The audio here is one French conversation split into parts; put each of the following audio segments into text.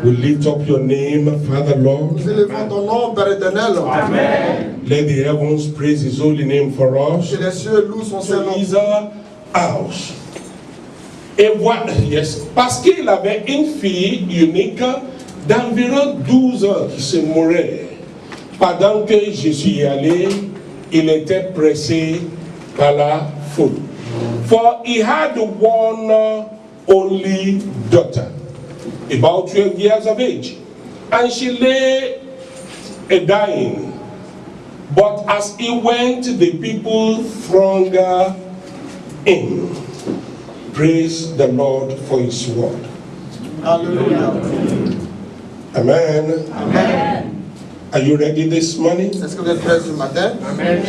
We lift up your name, Father Lord. Nous élevons ton nom, Père éternel. Amen. Let the heavens praise his holy name for us. Que les cieux louent son saint nom. His house. Et voilà, yes, parce qu'il avait une fille unique d'environ 12 ans qui se mourait. Pendant que je suis allé, il était pressé par la foule. For he had one only daughter, about 12 years of age, and she lay dying. But as he went, the people thronged in. Praise the Lord for his word. Hallelujah. Amen. Amen. Are you ready this morning? Est-ce que vous êtes prêts ce matin? Amen.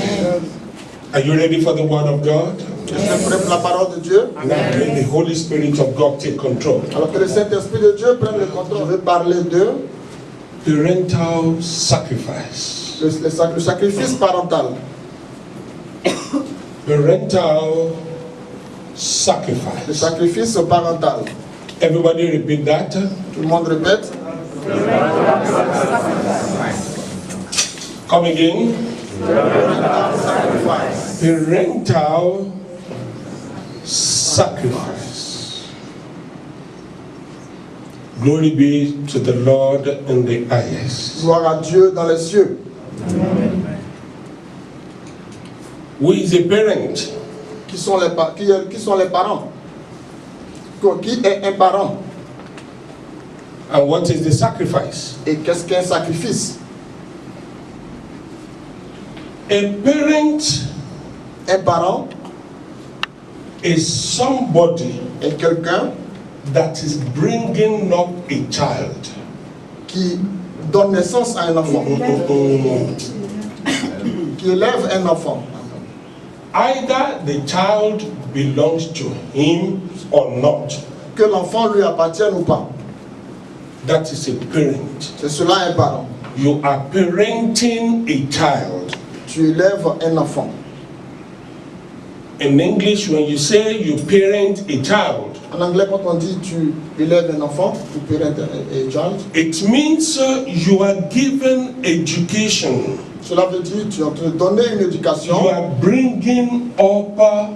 Are you ready for the word of God? Est-ce que vous êtes prêts pour la parole de Dieu? Now let the Holy Spirit of God take control. Alors que le Saint-Esprit de Dieu prenne le contrôle. Je vais parler de parental sacrifice. Le sacrifice parental. Parental sacrifice. Le sacrifice parental. Everybody repeat that. Tout le monde répète. Come again. Parental sacrifice. Parental sacrifice. Glory be to the Lord in the highest. Gloire à Dieu dans les cieux. Who is a parent? Qui sont les parents? Qui est un parent? And what is the sacrifice? Et qu'est-ce qu'un sacrifice? A parent, un parent, is somebody est quelqu'un that is bringing up a child. Qui donne naissance à un enfant. Qui élève un enfant. Either the child belongs to him or not. Que l'enfant lui appartienne ou pas. That is a parent. C'est cela un parent. You are parenting a child. Tu élèves un enfant. In English, when you say you parent a child, en anglais, quand on dit tu élèves un enfant, tu parentes a child, it means you are given education. Cela veut dire tu es en train de donner une éducation. You are bringing up a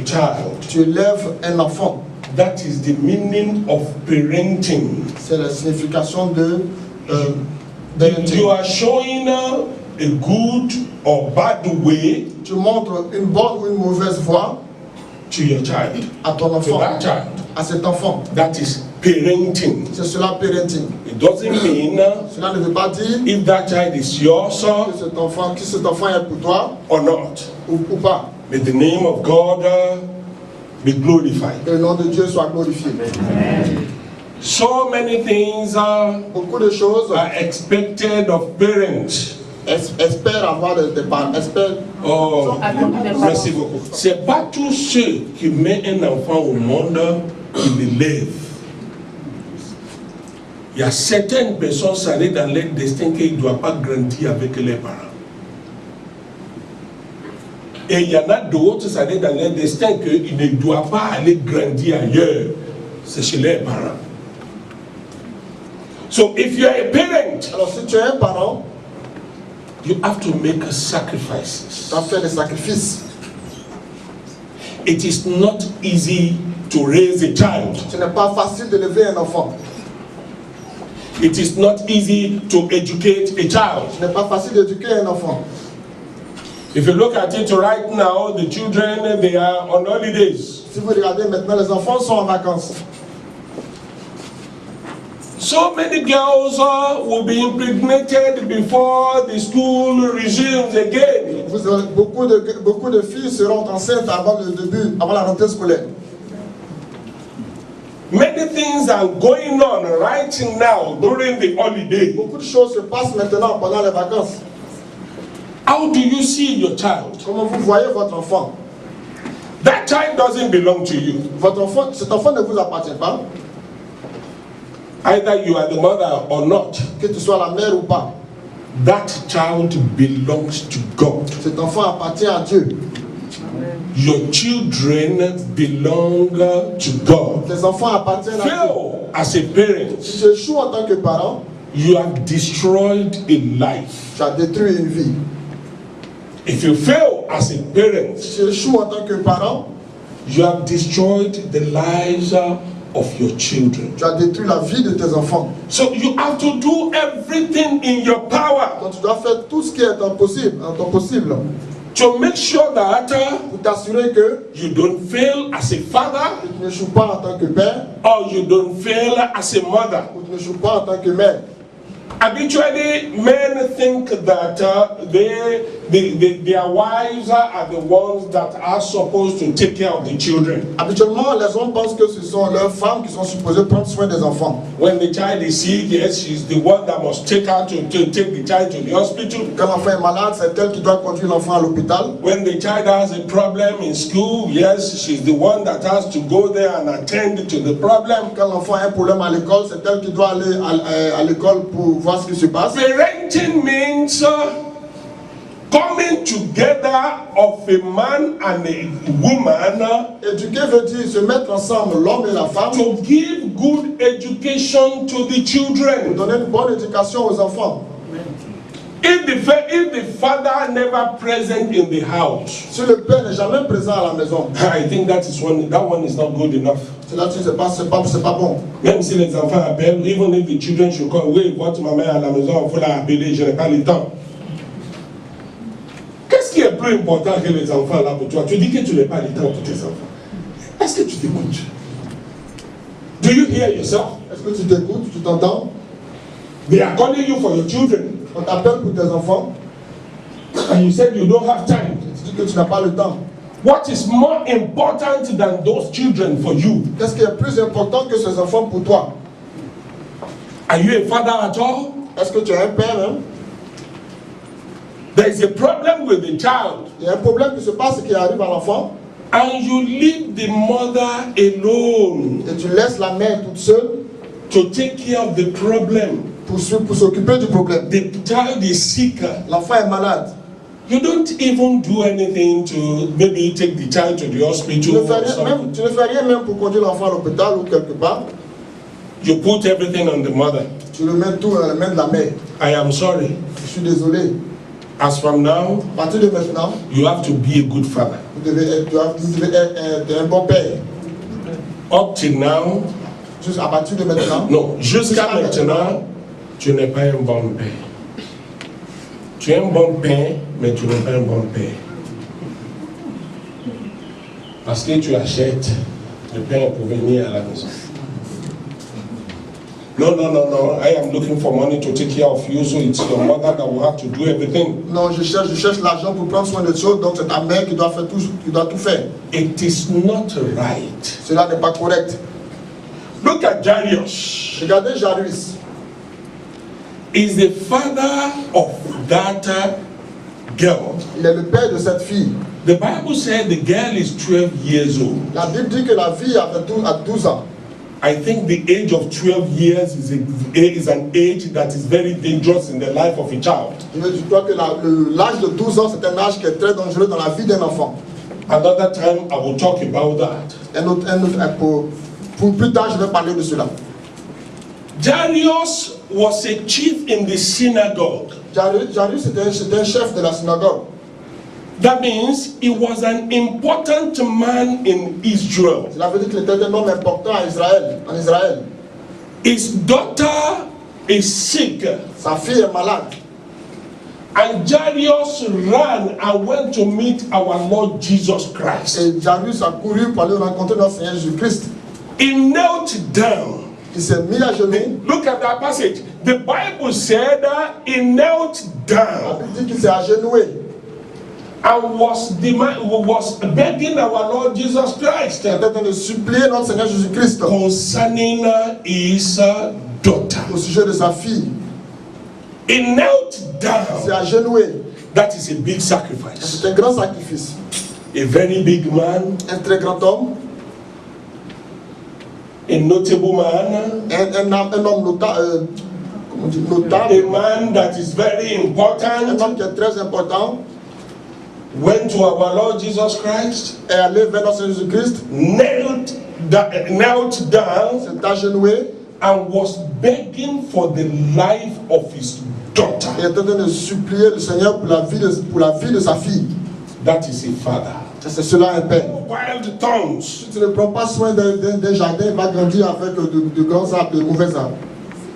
child. Tu élèves un enfant. That is the meaning of parenting. C'est la signification de parenting. You are showing a good or bad way. Tu montres une bonne ou une mauvaise voie to your child. À ton enfant. To that child. À cet enfant. That is parenting. C'est cela parenting. It doesn't mean cela ne veut pas dire if that child is yours que cet enfant est pour toi or not. Ou pas. May the name of God be glorified. Que le nom de Dieu soit glorifié. Amen. So many things beaucoup de choses are expected of parents. Espère avoir des parents. Oh, merci beaucoup. C'est pas tous ceux qui mettent un enfant au monde qui l'élèvent. Il y a certaines personnes salées dans leur destin qui ne doivent pas grandir avec les parents. Et il y en a d'autres, ça est dans leur destin qu'ils ne doivent pas aller grandir ailleurs. C'est chez leurs parents. So if you are a parent, Alors si tu es un parent, you have to make sacrifices. tu dois faire des sacrifices. It is not easy to raise a child. Ce n'est pas facile d'élever un enfant. It is not easy to educate a child. Ce n'est pas facile d'éduquer un enfant. If you look at it right now, the children, they are on holidays. Si vous regardez maintenant, les enfants sont en vacances. So many girls will be impregnated before the school resumes again. Beaucoup de filles seront enceintes avant le début, avant la rentrée scolaire. Many things are going on right now during the holiday. Beaucoup de choses se passent maintenant pendant les vacances. How do you see your child? Comment vous voyez votre enfant? That child doesn't belong to you. Votre enfant, cet enfant ne vous appartient pas. Either you are the mother or not. Que tu sois la mère ou pas. That child belongs to God. Cet enfant appartient à Dieu. Your children belong to God. Les enfants appartiennent à Dieu. Fail as a parent. Si tu échoues en tant que parent, you have destroyed a life. tu as détruit une vie. If you fail as a parent, Si tu échoues en tant que parent, you have destroyed the lives of your children. tu as détruit la vie de tes enfants. So you have to do everything in your power Donc tu dois faire tout ce qui est en ton possible to make sure that pour t'assurer que you don't fail as a father tu n'échoues pas en tant que père or you don't fail as a mother. ou tu n'échoues pas en tant que mère. Habitually, men think that their wives are the ones that are supposed to take care of the children. Habituellement, les hommes pensent que ce sont leurs femmes qui sont supposées prendre soin des enfants. When the child is sick, yes, she's the one that must take her to take the child to the hospital. Quand l'enfant est malade, c'est elle qui doit conduire l'enfant à l'hôpital. When the child has a problem in school, yes, she's the one that has to go there and attend to the problem. Quand l'enfant a un problème à l'école, c'est elle qui doit aller à l'école pour voir ce qui se passe. Parenting means coming together of a man and a woman Éduquer veut dire se mettre ensemble, l'homme et la femme, to give good education to the pour children. donner une bonne éducation aux enfants. If the father never present in the house, Si le père n'est jamais présent à la maison, I think that one is not good enough. cela c'est pas bon. Même si les enfants appellent, even if the children should call, oui, votre maman à la maison, il faut la appeler, je n'ai pas le temps. Qu'est-ce qui est plus important que les enfants là pour toi? Tu dis que tu n'as pas le temps pour tes enfants. Est-ce que tu t'écoutes? Do you hear yourself? Est-ce que tu t'écoutes, tu t'entends? They are calling you for your children. On t'appelle pour tes enfants, And you said you don't have time. tu dis que tu n'as pas le temps. What is more important than those children for you? Qu'est-ce qui est plus important que ces enfants pour toi? Are you a father at all? Est-ce que tu es un père, hein? There is a problem with the child. Il y a un problème qui se passe qui arrive à l'enfant And you leave the mother alone et tu laisses la mère toute seule to take care of the problem. pour s'occuper du problème. The child is sick. L'enfant est malade. You don't even do anything to maybe take the child to the Tu hospital ne or something. fais rien même pour conduire l'enfant à l'hôpital ou quelque part. You put everything on the mother. Tu le mets tout dans les mains de la mère. I am sorry. Je suis désolé. As from now, À partir de maintenant, you have to be a good father. vous devez être un bon père. Up till now, Juste à partir de maintenant, non, jusqu'à maintenant, tu n'es pas un bon père. Tu es un bon père, mais tu n'es pas un bon père. Parce que tu achètes le pain pour venir à la maison. No. I am looking for money to take care of you, so it's your mother that will have to do everything. non, je cherche l'argent pour prendre soin de choses, donc c'est ta mère qui doit faire tout, qui doit tout faire. It is not right. Cela n'est pas correct. Look at Jairus. Regardez Jairus. Is the father of that girl. Il est le père de cette fille. The Bible said the girl is 12 years old. La Bible dit que la fille avait 12 ans. I think the age of 12 years is an age that is very dangerous in the life of a child. Je crois que l'âge de 12 ans, c'est un âge qui est très dangereux dans la vie d'un enfant. Another time I will talk about that. Pour plus tard, je vais parler de cela. Jairus was a chief in the synagogue. Jairus c'était un chef de la synagogue. That means he was an important man in Israel. Cela veut dire qu'il était un homme important en Israël. His daughter is sick. Sa fille est malade. And Jairus ran and went to meet our Lord Jesus Christ. Et Jairus a couru pour aller rencontrer notre Seigneur Jésus-Christ. He knelt down. Il s'est mis à genoux. Look at that passage. The Bible said that he knelt La down Bible dit qu'il s'est agenoué. and was begging our Lord Jesus Christ Il était en train de supplier notre Seigneur Jésus-Christ concerning his daughter. au sujet de sa fille. He knelt Il s'est down. agenoué. That is a big sacrifice. C'est un grand sacrifice. A very big man, Un très grand homme, a notable man, un homme notable, a man that is very un important, homme qui est très important, went to our Lord Jesus Christ, est allé vers notre Seigneur Jésus-Christ, knelt down, s'est agenoué and was begging for the life of his daughter. et est en train de supplier le Seigneur pour la vie de sa fille. That is a father. C'est cela un père. Wild thorns. Si tu ne prends pas soin d'un jardin, il va grandir avec de grands arbres, de mauvais arbres.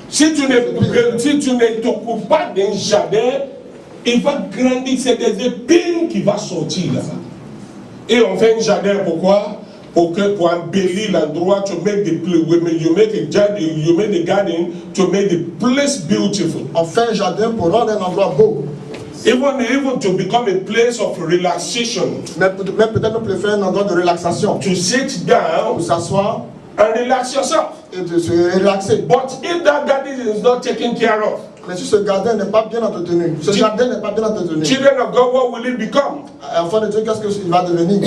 Si tu ne t'occupes pas d'un jardin, il va grandir, c'est des épines qui vont sortir là-bas. Et on fait un jardin pourquoi? Pour embellir l'endroit, to make the place, you make the garden to make the place beautiful. On fait un jardin pour rendre un endroit beau. Even to become a place of relaxation. Mais peut-être nous préférons un endroit de relaxation. To sit down Pour s'asseoir and relax yourself. et de se relaxer. But if that garden is not taken care of, Mais si ce jardin n'est pas bien entretenu, jardin n'est pas bien entretenu, children of God, what will it become? enfant de Dieu, qu'est-ce qu'il va devenir?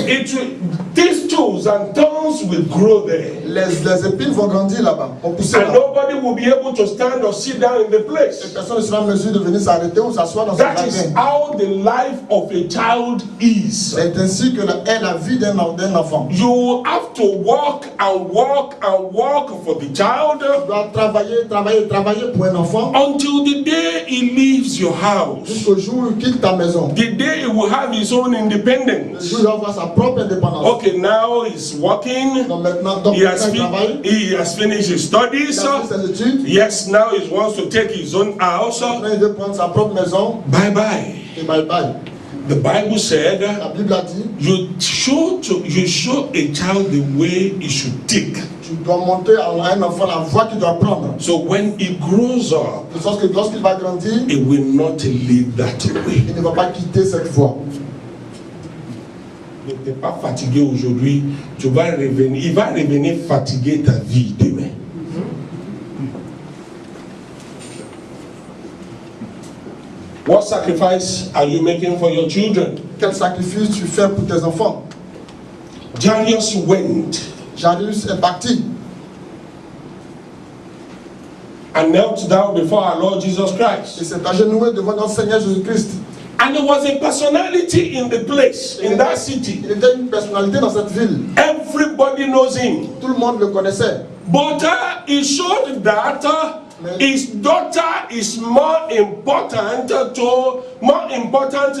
Thistles and thorns will grow there. Les épines vont grandir là-bas, vont pousser And là. nobody will be able to stand or sit down in the Et place. personne ne sera en mesure de venir s'arrêter ou s'asseoir dans ce That is jardin. how the life of a child is. C'est ainsi que est la vie d'un enfant. You have to walk and walk and walk for the child Tu dois travailler pour un enfant until the day he leaves your house. jusqu'au jour où il quitte ta maison. The day he will have his own Le independence. jour où il va avoir sa propre indépendance. Okay, now he's working. Donc maintenant, He has, il travaille, he has finished his studies. il a fait ses études, Yes, now he wants to take his own house. maintenant il veut prendre sa propre maison Bye bye. et bye bye. The Bible said La Bible a dit, you show a child the way he should take. tu dois montrer à un enfant la voie qu'il doit prendre. So when he grows up, De sorte que lorsqu'il va grandir, he will not lead that way. il ne va pas quitter cette voie. Ne t'es pas fatigué aujourd'hui, tu vas revenir. Il va revenir fatiguer ta vie demain. What sacrifice are you making for your children? Quel sacrifice tu fais pour tes enfants? Jairus went Jairus est parti and knelt down before our Lord Jesus Christ. et s'est agenoué devant notre Seigneur Jésus-Christ. And there was a personality in the place, in that city. Il était une personnalité dans cette ville. Everybody knows him. Tout le monde le connaissait. But he showed that his daughter is more important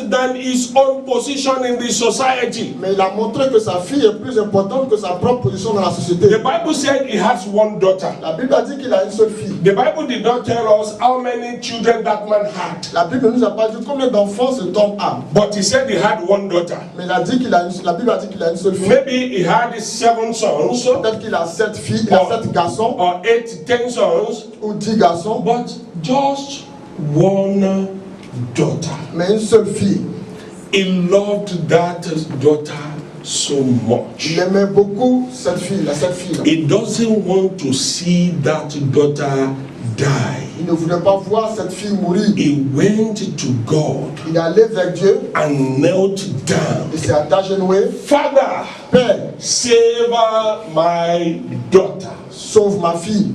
than his own position in the society. Mais il a montré que sa fille est plus importante que sa propre position dans la société. The Bible said he has one daughter. La Bible a dit qu'il a une seule fille. The Bible did not tell us how many children that man had. La Bible ne nous a pas dit combien d'enfants cet homme a. But he said he had one daughter. Mais il a dit la Bible a dit qu'il a une seule fille. Maybe he had 7 sons, Peut-être qu'il a 7 filles, il a 7 garçons or 8, 10 sons, ou 10 garçons, but just one daughter. mais une seule fille. He loved that daughter so much. Il aimait beaucoup cette fille, cette fille-là. He doesn't want to see that daughter die. Il ne voulait pas voir cette fille mourir. He went to God Il est allé vers Dieu and knelt down. et s'est agenouillé. Father, Père, save my daughter. sauve ma fille.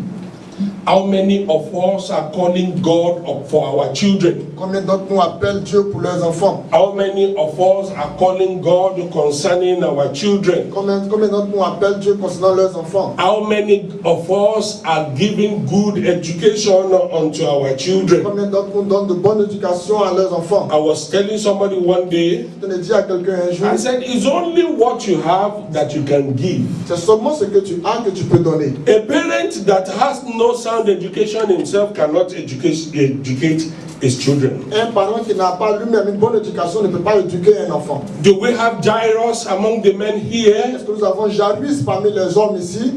How many of us are calling God up for our children? Combien d'entre nous appellent Dieu pour leurs enfants? How many of us are calling God concerning our children? Combien d'entre nous appellent Dieu concernant leurs enfants? How many of us are giving good education unto our children? Combien d'entre nous donnent de bonne éducation à leurs enfants? I was telling somebody one day, Je te l'ai dit à quelqu'un un jour, I said, it's only what you have that you can give. c'est seulement ce que tu as que tu peux donner. A parent that has no sound education himself cannot educate his children. Un parent qui n'a pas lui-même une bonne éducation ne peut pas éduquer un enfant. Do we have Jairus among the men here? Est-ce que nous avons Jairus parmi les hommes ici?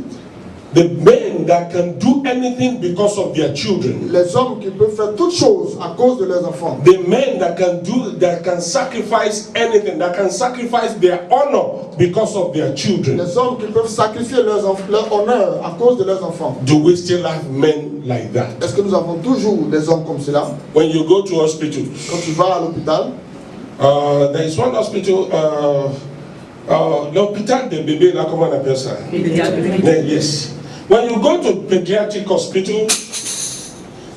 The men that can do anything because of their children. Les hommes qui peuvent faire toutes choses à cause de leurs enfants. The men that can sacrifice anything, that can sacrifice their honor because of their children. Les hommes qui peuvent sacrifier leur honneur à cause de leurs enfants. Do we still have men like that? Est-ce que nous avons toujours des hommes comme cela? When you go to hospitals, Quand tu vas à l'hôpital, there is one hospital, l'hôpital des bébés, là, comment on appelle ça? Yes. When you go to pediatric hospital,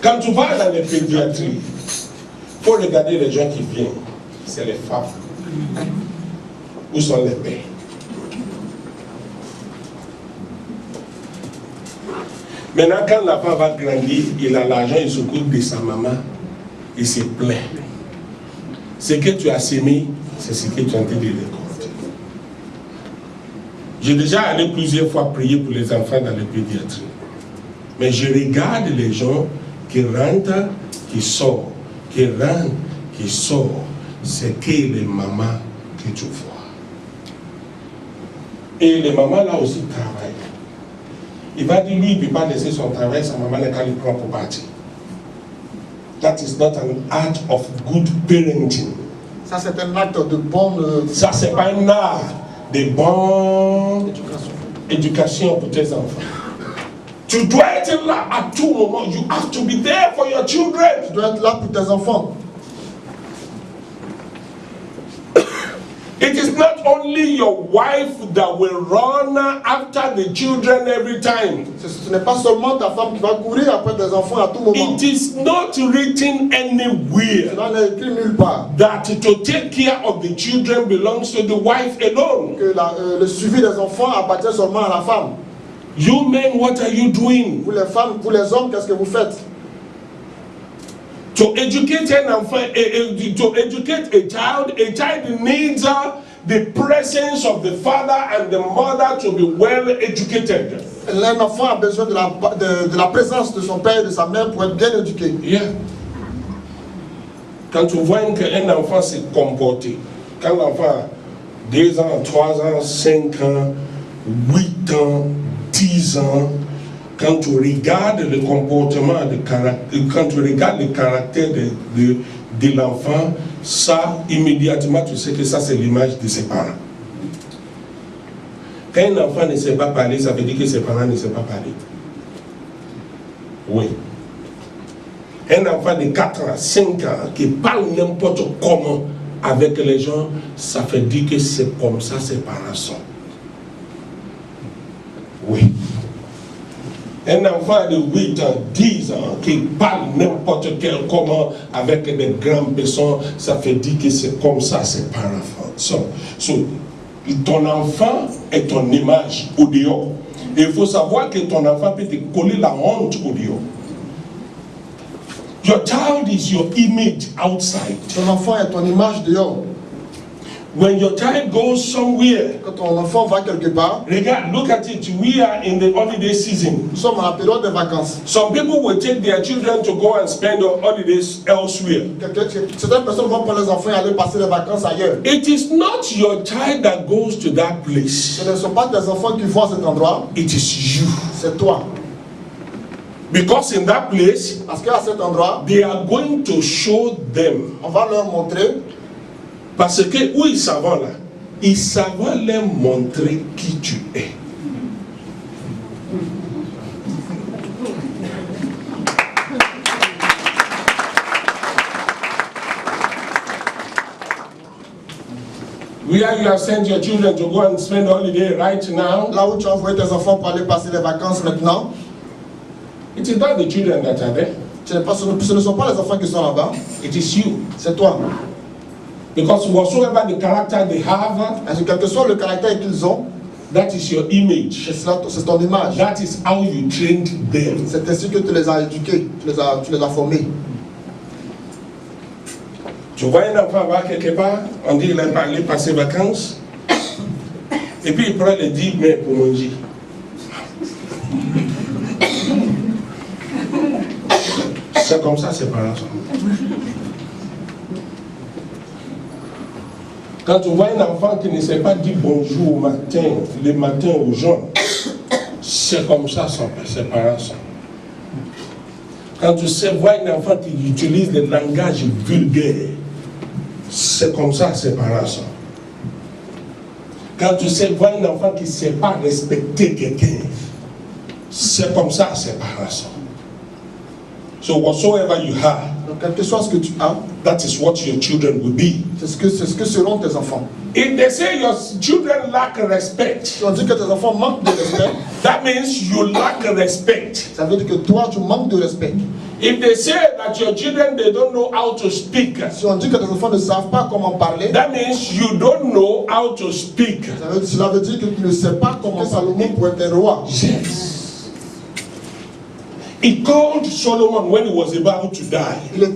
quand tu vas dans les pédiatries, il faut regarder les gens qui viennent. C'est les femmes. Où sont les pères? Maintenant, quand l'enfant va grandir, il a l'argent, il s'occupe de sa maman, il se plaint. Ce que tu as semé, c'est ce que tu es en train de récolter. J'ai déjà allé plusieurs fois prier pour les enfants dans les pédiatries. Mais je regarde les gens qui rentrent, qui sortent, qui rentrent, qui sortent. C'est que les mamans que tu vois. Et les mamans là aussi travaillent. Il va dire, lui, il ne peut pas laisser son travail, sa maman n'est qu'à lui prendre pour partir. That is not an act of good parenting. ça c'est un acte de bonne Ça, c'est pas un art de bonne éducation pour tes enfants. Tu dois être là à tout moment. You have to be there for your children. Tu dois être là pour tes enfants. It is not only your wife that will run after the children every time. Ce n'est pas seulement ta femme qui va courir après tes enfants à tout moment. It is not written anywhere Cela n'est écrit nulle part. that to take care of the children belongs to the wife alone. Que le suivi des enfants appartient seulement à la femme. You men, what are you doing? Vous les femmes, vous les hommes, qu'est-ce que vous faites? To educate an enfant, to educate a child needs the presence of the father and the mother to be well educated. Un enfant a besoin de la présence de son père et de sa mère pour être bien éduqué. Yeah. Quand tu vois qu'un enfant s'est comporté, quand l'enfant a 2 ans, 3 ans, 5 ans, 8 ans, 10 ans, quand tu regardes le comportement, quand tu regardes le caractère de l'enfant, ça, immédiatement, tu sais que ça, c'est l'image de ses parents. Quand un enfant ne sait pas parler, ça veut dire que ses parents ne savent pas parler. Oui. Un enfant de 4 ans, 5 ans, qui parle n'importe comment avec les gens, ça fait dire que c'est comme ça ses parents sont. Oui. Un enfant de 8 ans, 10 ans, qui parle n'importe quel comment avec des grandes personnes, ça fait dire que c'est comme ça ses parents sont. Ton enfant est ton image au dehors. Et il faut savoir que ton enfant peut te coller la honte au dehors. Your child is your image outside. Ton enfant est ton image dehors. When your child goes somewhere, Quand ton enfant va quelque part, regarde, look at it. We are in the holiday season. nous sommes à la période des vacances. Some people will take their children to go and spend their holidays elsewhere. Certaines personnes vont prendre les enfants et aller passer les vacances ailleurs. It is not your child that goes to that place. Ce ne sont pas tes enfants qui vont à cet endroit, It is you. c'est toi. Because in that place, Parce qu'à cet endroit, they are going to show them. on va leur montrer. Parce que où ils savent là, ils savent leur montrer qui tu es. Where you have sent your children to go and spend holiday right now. Là où tu as envoyé tes enfants pour aller passer les vacances maintenant. It is not the children that are there. Ce ne sont pas les enfants qui sont là-bas. It is you. C'est toi. Because whatsoever the character they have, parce que quel que soit le caractère qu'ils ont, that is your image. C'est ton image. That is how you trained them. C'est ainsi que tu les as éduqués, tu les as formés. Tu vois un enfant va quelque part, on dit qu'il est allé passer vacances, et puis il prend les 10 mains pour manger. C'est comme ça, ses parents sont. Quand tu vois un enfant qui ne sait pas dire bonjour le matin aux gens, c'est comme ça ses parents sont. Quand tu vois un enfant qui utilise le langage vulgaire, c'est comme ça ses parents sont. Quand tu vois un enfant qui ne sait pas respecter quelqu'un, c'est comme ça ses parents sont. So whatsoever you have, donc quel que soit ce que tu as, that is what your children will be. C'est ce que seront tes enfants. If they say your children lack respect, si on dit que tes enfants manquent de respect, that means you lack respect. Ça veut dire que toi tu manques de respect. If they say that your children they don't know how to speak, si on dit que tes enfants ne savent pas comment parler, that means you don't know how to speak. Cela veut dire que tu ne sais pas comment Salomon pourrait être roi. Yes. He called Solomon when he was about to die. Il a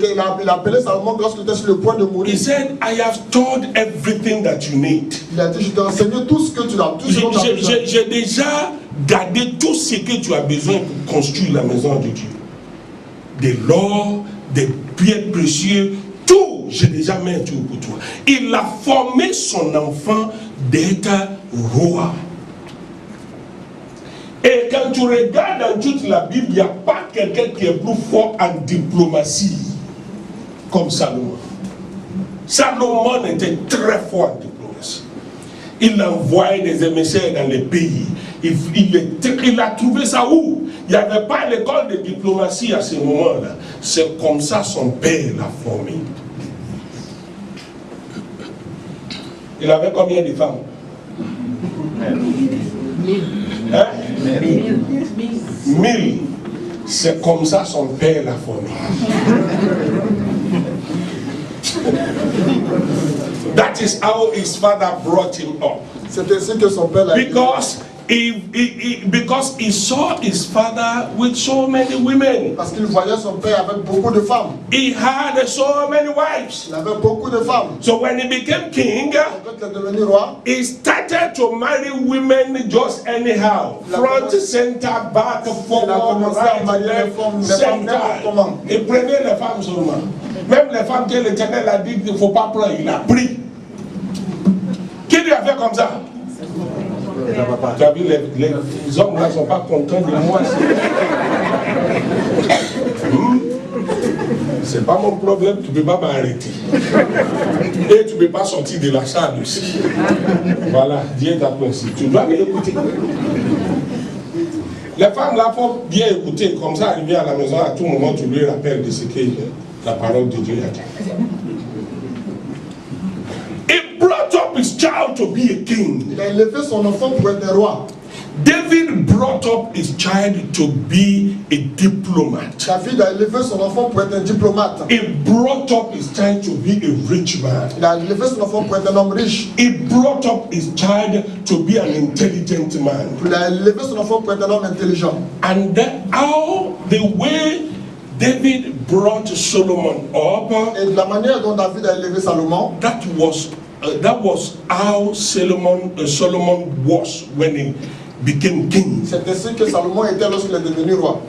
appelé Salomon lorsqu'il était sur le point de mourir. He said, I have taught everything that you need. Il a dit, je t'ai enseigné tout ce que tu as, tout ce dont tu as besoin. J'ai déjà gardé tout ce que tu as besoin pour construire la maison de Dieu. De l'or, des pierres précieuses, tout, j'ai déjà mis tout pour toi. Il a formé son enfant d'être roi. Et quand tu regardes dans toute la Bible, il n'y a pas quelqu'un qui est plus fort en diplomatie comme Salomon. Salomon était très fort en diplomatie. Il envoyait des émissaires dans les pays. Il a trouvé ça où? Il n'y avait pas l'école de diplomatie à ce moment-là. C'est comme ça son père l'a formé. Il avait combien de femmes? 1000. C'est comme ça son père l'a formé. That is how his father brought him up. C'est ainsi que son père l'a because he saw his father with so many women. Parce qu'il voyait son père avec beaucoup de femmes. He had so many wives. Il avait beaucoup de femmes. So when he became king, quand il est devenu roi, he started to marry women just anyhow. Front, center, back, forward, right, left, center. Il prenait les femmes seulement. Même les femmes que l'Éternel a dit qu'il ne faut pas prendre, il a pris. Qui lui a fait comme ça? Tu as vu, les hommes là ne sont pas contents de moi. C'est pas mon problème, tu ne peux pas m'arrêter. Et tu ne peux pas sortir de la salle aussi. Voilà, Dieu t'a placé. Tu dois m'écouter. Les femmes là, il faut bien écouter. Comme ça, arriver à la maison, à tout moment, tu lui rappelles de ce que la parole de Dieu a dit. He brought up his child to be a king. Il a élevé son enfant pour être roi. David brought up his child to be a diplomat. David a élevé son enfant pour être un diplomate. He brought up his child to be a rich man. Il a élevé son enfant pour être un homme riche. He brought up his child to be an intelligent man. Il a élevé son enfant pour être un homme intelligent. And how the way David brought Solomon up, et de la manière dont David a élevé Salomon, that was how Solomon was when he became king. C'est ainsi que Salomon était lorsqu'il est devenu roi.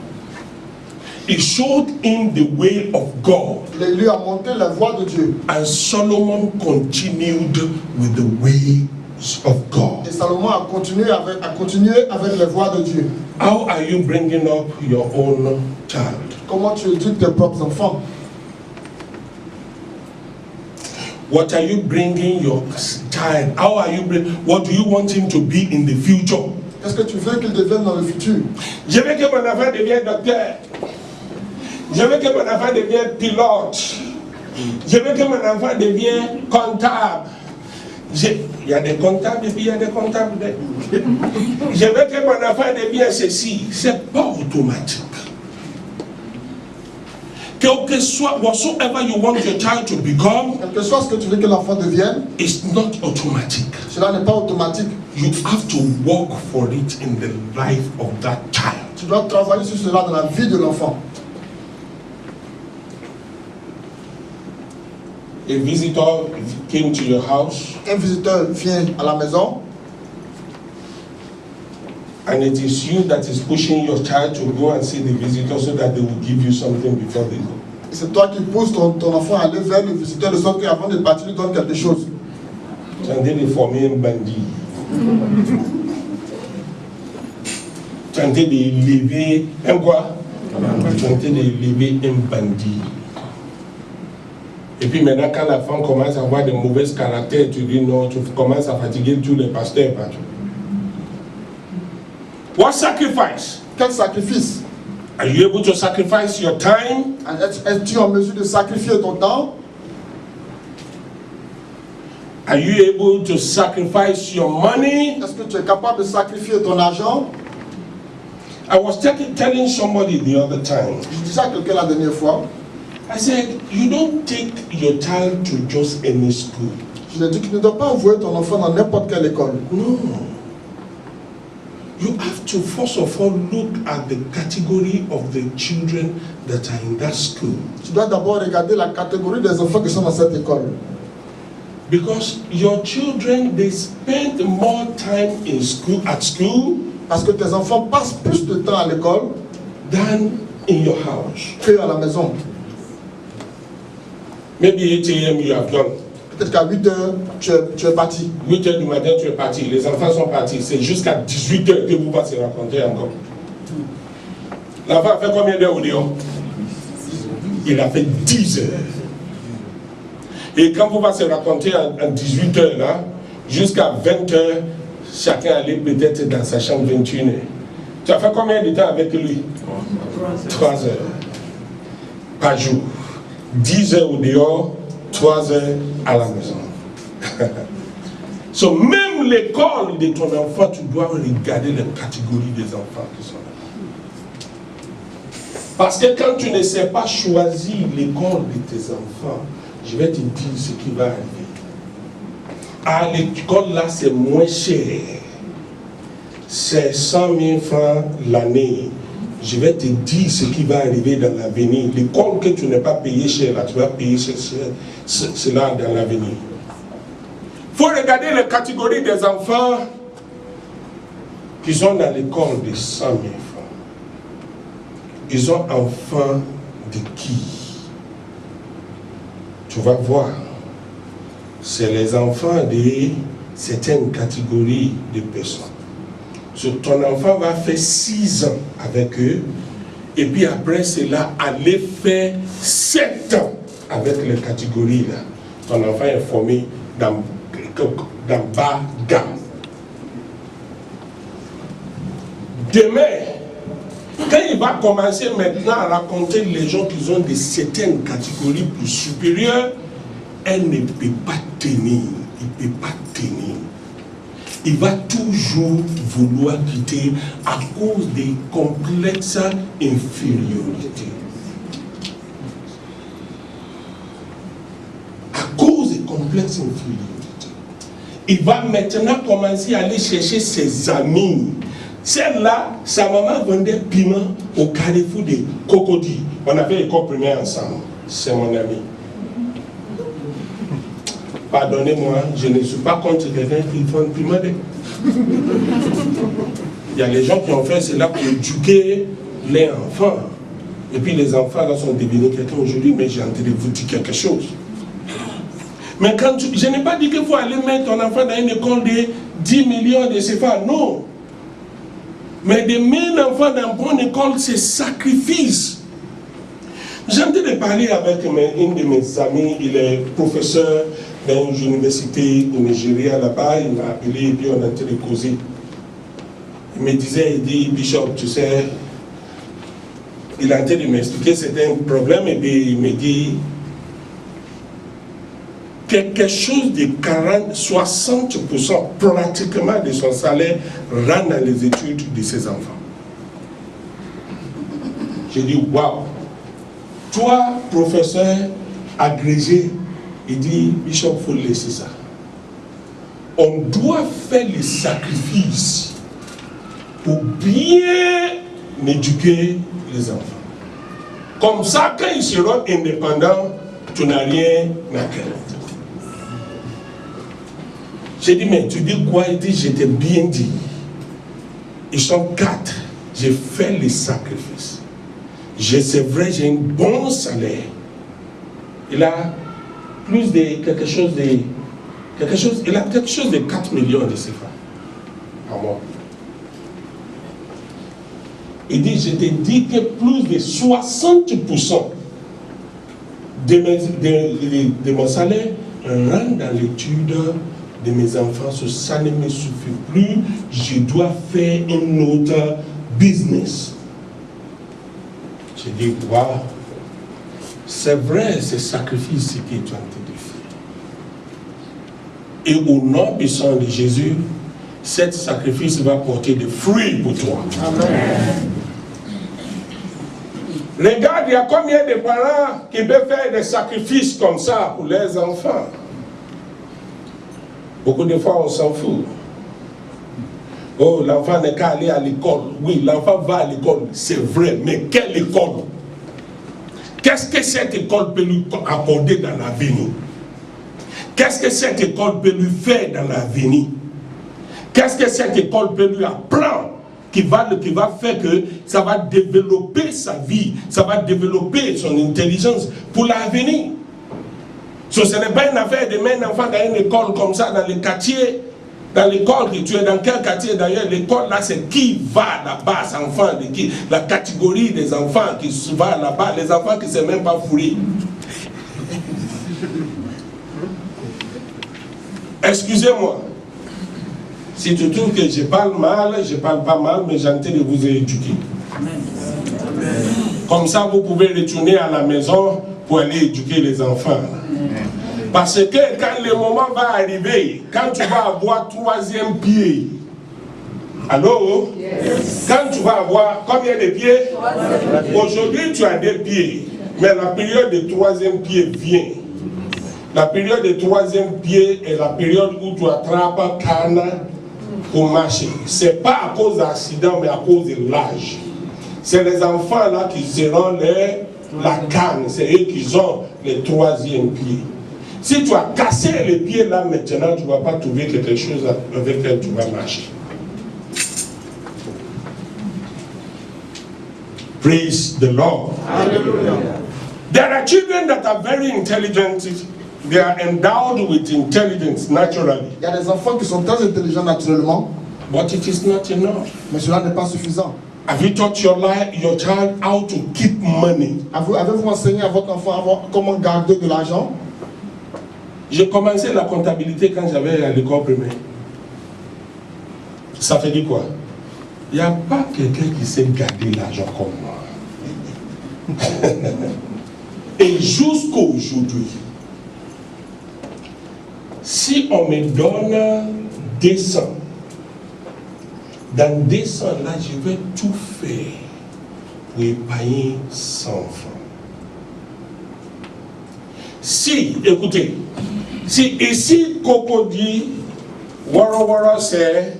He showed him the way of God. Il lui a montré la voie de Dieu. And Solomon continued with the ways of God. Et Salomon a continué avec les voies de Dieu. How are you bringing up your own child? Comment tu éduques tes propres enfants? What are you bringing your child? How are you what do you want him to be in the future? Qu'est-ce que tu veux qu'il devienne dans le futur? Je veux que mon enfant devienne docteur. Je veux que mon enfant devienne pilote. Je veux que mon enfant devienne comptable. Il y a des comptables et puis il y a des comptables. Je veux que mon enfant devienne ceci. C'est pas automatique. Quel que soit, whatsoever you want your child to become, quel que soit ce que tu veux que l'enfant devienne, it's not automatic. Cela n'est pas automatique. You have to work for it in the life of that child. Tu dois travailler sur cela dans la vie de l'enfant. A visitor came to your house. Un visiteur vient à la maison. And it is you that is pushing your child to go and see the visitor so that they will give you something before they go. C'est toi qui pousses ton enfant à aller vers le visiteur de sorte qu'avant de partir, il donne quelque chose. Tu es en train de former un bandit. Tu es en train d'élever un quoi? Tu es en train d'élever un bandit. Et puis maintenant, quand la femme commence à avoir de mauvais caractères, tu dis non, tu commences à fatiguer tous les pasteurs partout. What sacrifice? Quel sacrifice? Are you able to sacrifice your time? Es-tu en mesure de sacrifier ton temps? Are you able to sacrifice your money? Est-ce que tu es capable de sacrifier ton argent? I was telling somebody the other time. Je disais à quelqu'un la dernière fois. I said, you don't take your child to just any school. Je lui ai dit que tu ne dois pas envoyer ton enfant dans n'importe quelle école. No. You have to first of all look at the category of the children that are in that school. Tu dois d'abord regarder la catégorie des enfants qui sont dans cette école. Because your children, they spend more time in school, at school, parce que tes enfants passent plus de temps à l'école than in your house. Que à la maison. Maybe 8 a.m. you have done. Peut-être qu'à 8 heures, tu es parti. 8 heures du matin, tu es parti. Les enfants sont partis. C'est jusqu'à 18 heures que vous va se rencontrer encore. L'enfant a fait combien d'heures au dehors? Il a fait 10 heures. Et quand vous va se rencontrer à 18 heures, là, jusqu'à 20 heures, chacun allait peut-être dans sa chambre 21 heures. Tu as fait combien de temps avec lui? 3 heures. Par jour. 10 heures au dehors, 3 heures à la maison. So, même l'école de ton enfant, tu dois regarder les catégories des enfants qui sont là. Parce que quand tu ne sais pas choisir l'école de tes enfants, je vais te dire ce qui va arriver. À l'école là, c'est moins cher. C'est 100 000 francs l'année. Je vais te dire ce qui va arriver dans l'avenir. L'école que tu n'as pas payé cher, là, tu vas payer cela dans l'avenir. Il faut regarder les catégories des enfants qui sont dans l'école de 100 000 francs. Ils sont enfants de qui? Tu vas voir. C'est les enfants de certaines catégories de personnes. Ton enfant va faire 6 ans avec eux, et puis après cela, aller faire 7 ans avec les catégories là. Ton enfant est formé dans bas gamme. Demain, quand il va commencer maintenant à raconter les gens qui ont de certaines catégories plus supérieures, elle ne peut pas tenir. Il ne peut pas tenir. Il va toujours vouloir quitter à cause des complexes infériorités. À cause des complexes infériorités. Il va maintenant commencer à aller chercher ses amis. Celle-là, sa maman vendait piment au carrefour de Cocody. On avait école primaire ensemble. C'est mon ami. Pardonnez-moi, je ne suis pas contre quelqu'un qui fait un piment. Il y a les gens qui ont fait cela pour éduquer les enfants. Et puis les enfants là sont devenus quelqu'un aujourd'hui, mais j'ai envie de vous dire quelque chose. Mais quand je n'ai pas dit qu'il faut aller mettre ton enfant dans une école de 10 millions de CFA, non. Mais de mettre l'enfant dans une bonne école, c'est sacrifice. J'ai envie de parler avec une de mes amis, il est professeur dans une université au Nigeria là-bas, il m'a appelé et puis on a été causer. Il me disait, il dit, Bishop, tu sais, il a été de m'expliquer c'était un problème et puis il me dit, quelque chose de 60% pratiquement de son salaire rentre dans les études de ses enfants. J'ai dit, waouh, toi, professeur agrégé, il dit, Bishop, il faut laisser ça. On doit faire les sacrifices pour bien éduquer les enfants. Comme ça, quand ils seront indépendants, tu n'as rien à craindre. J'ai dit, mais tu dis quoi? Il dit, je t'ai bien dit. Ils sont 4. J'ai fait les sacrifices. C'est vrai, j'ai un bon salaire. Il a plus de quelque chose, il a quelque chose de 4 millions de CFA par mois. Il dit, je t'ai dit que plus de 60% de mon salaire rentre dans l'étude de mes enfants. Ça ne me suffit plus. Je dois faire un autre business. J'ai dit, waouh, c'est vrai, c'est sacrifice que tu es en train de faire. Et au nom du sang de Jésus, cet sacrifice va porter des fruits pour toi. Amen. Regarde, il y a combien de parents qui peuvent faire des sacrifices comme ça pour leurs enfants. Beaucoup de fois, on s'en fout. Oh, l'enfant n'est qu'à aller à l'école. Oui, l'enfant va à l'école, c'est vrai, mais quelle école? Qu'est-ce que cette école peut lui apporter dans l'avenir? Qu'est-ce que cette école peut lui faire dans l'avenir? Qu'est-ce que cette école peut lui apprendre qui va faire que ça va développer sa vie, ça va développer son intelligence pour l'avenir? Ce n'est pas une affaire de mettre un enfant dans une école comme ça, dans le quartier. Dans l'école, tu es dans quel quartier d'ailleurs? L'école là, c'est qui va là-bas, ces enfants de qui? La catégorie des enfants qui va là-bas, les enfants qui ne savent même pas fourrer. Excusez-moi. Si tu trouves que je parle mal, je parle pas mal, mais j'ai envie de vous éduquer. Comme ça, vous pouvez retourner à la maison pour aller éduquer les enfants. Parce que quand le moment va arriver, quand tu vas avoir 3e pied, allô? Yes. Quand tu vas avoir combien de pieds? Aujourd'hui, tu as 2 pieds, mais la période de 3e pied vient. La période de 3e pied est la période où tu attrapes canne pour marcher. Ce n'est pas à cause d'accident, mais à cause de l'âge. C'est les enfants là qui seront la canne, c'est eux qui ont le 3e pied. Si tu as cassé les pieds là maintenant, tu ne vas pas trouver quelque chose avec lequel tu vas marcher. Praise the Lord. Hallelujah. There are children that are very intelligent. They are endowed with intelligence naturally. Il y a des enfants qui sont très intelligents naturellement. But it is not enough. Mais cela n'est pas suffisant. Have you taught your child how to keep money? Avez-vous enseigné à votre enfant comment garder de l'argent? J'ai commencé la comptabilité quand j'avais à l'école primaire. Ça fait dire quoi? Il n'y a pas quelqu'un qui sait garder l'argent comme moi. Et jusqu'aujourd'hui, si on me donne 200, dans 200 là, je vais tout faire pour épargner 100 francs. Si, écoutez, si ici, Coco dit, Wara c'est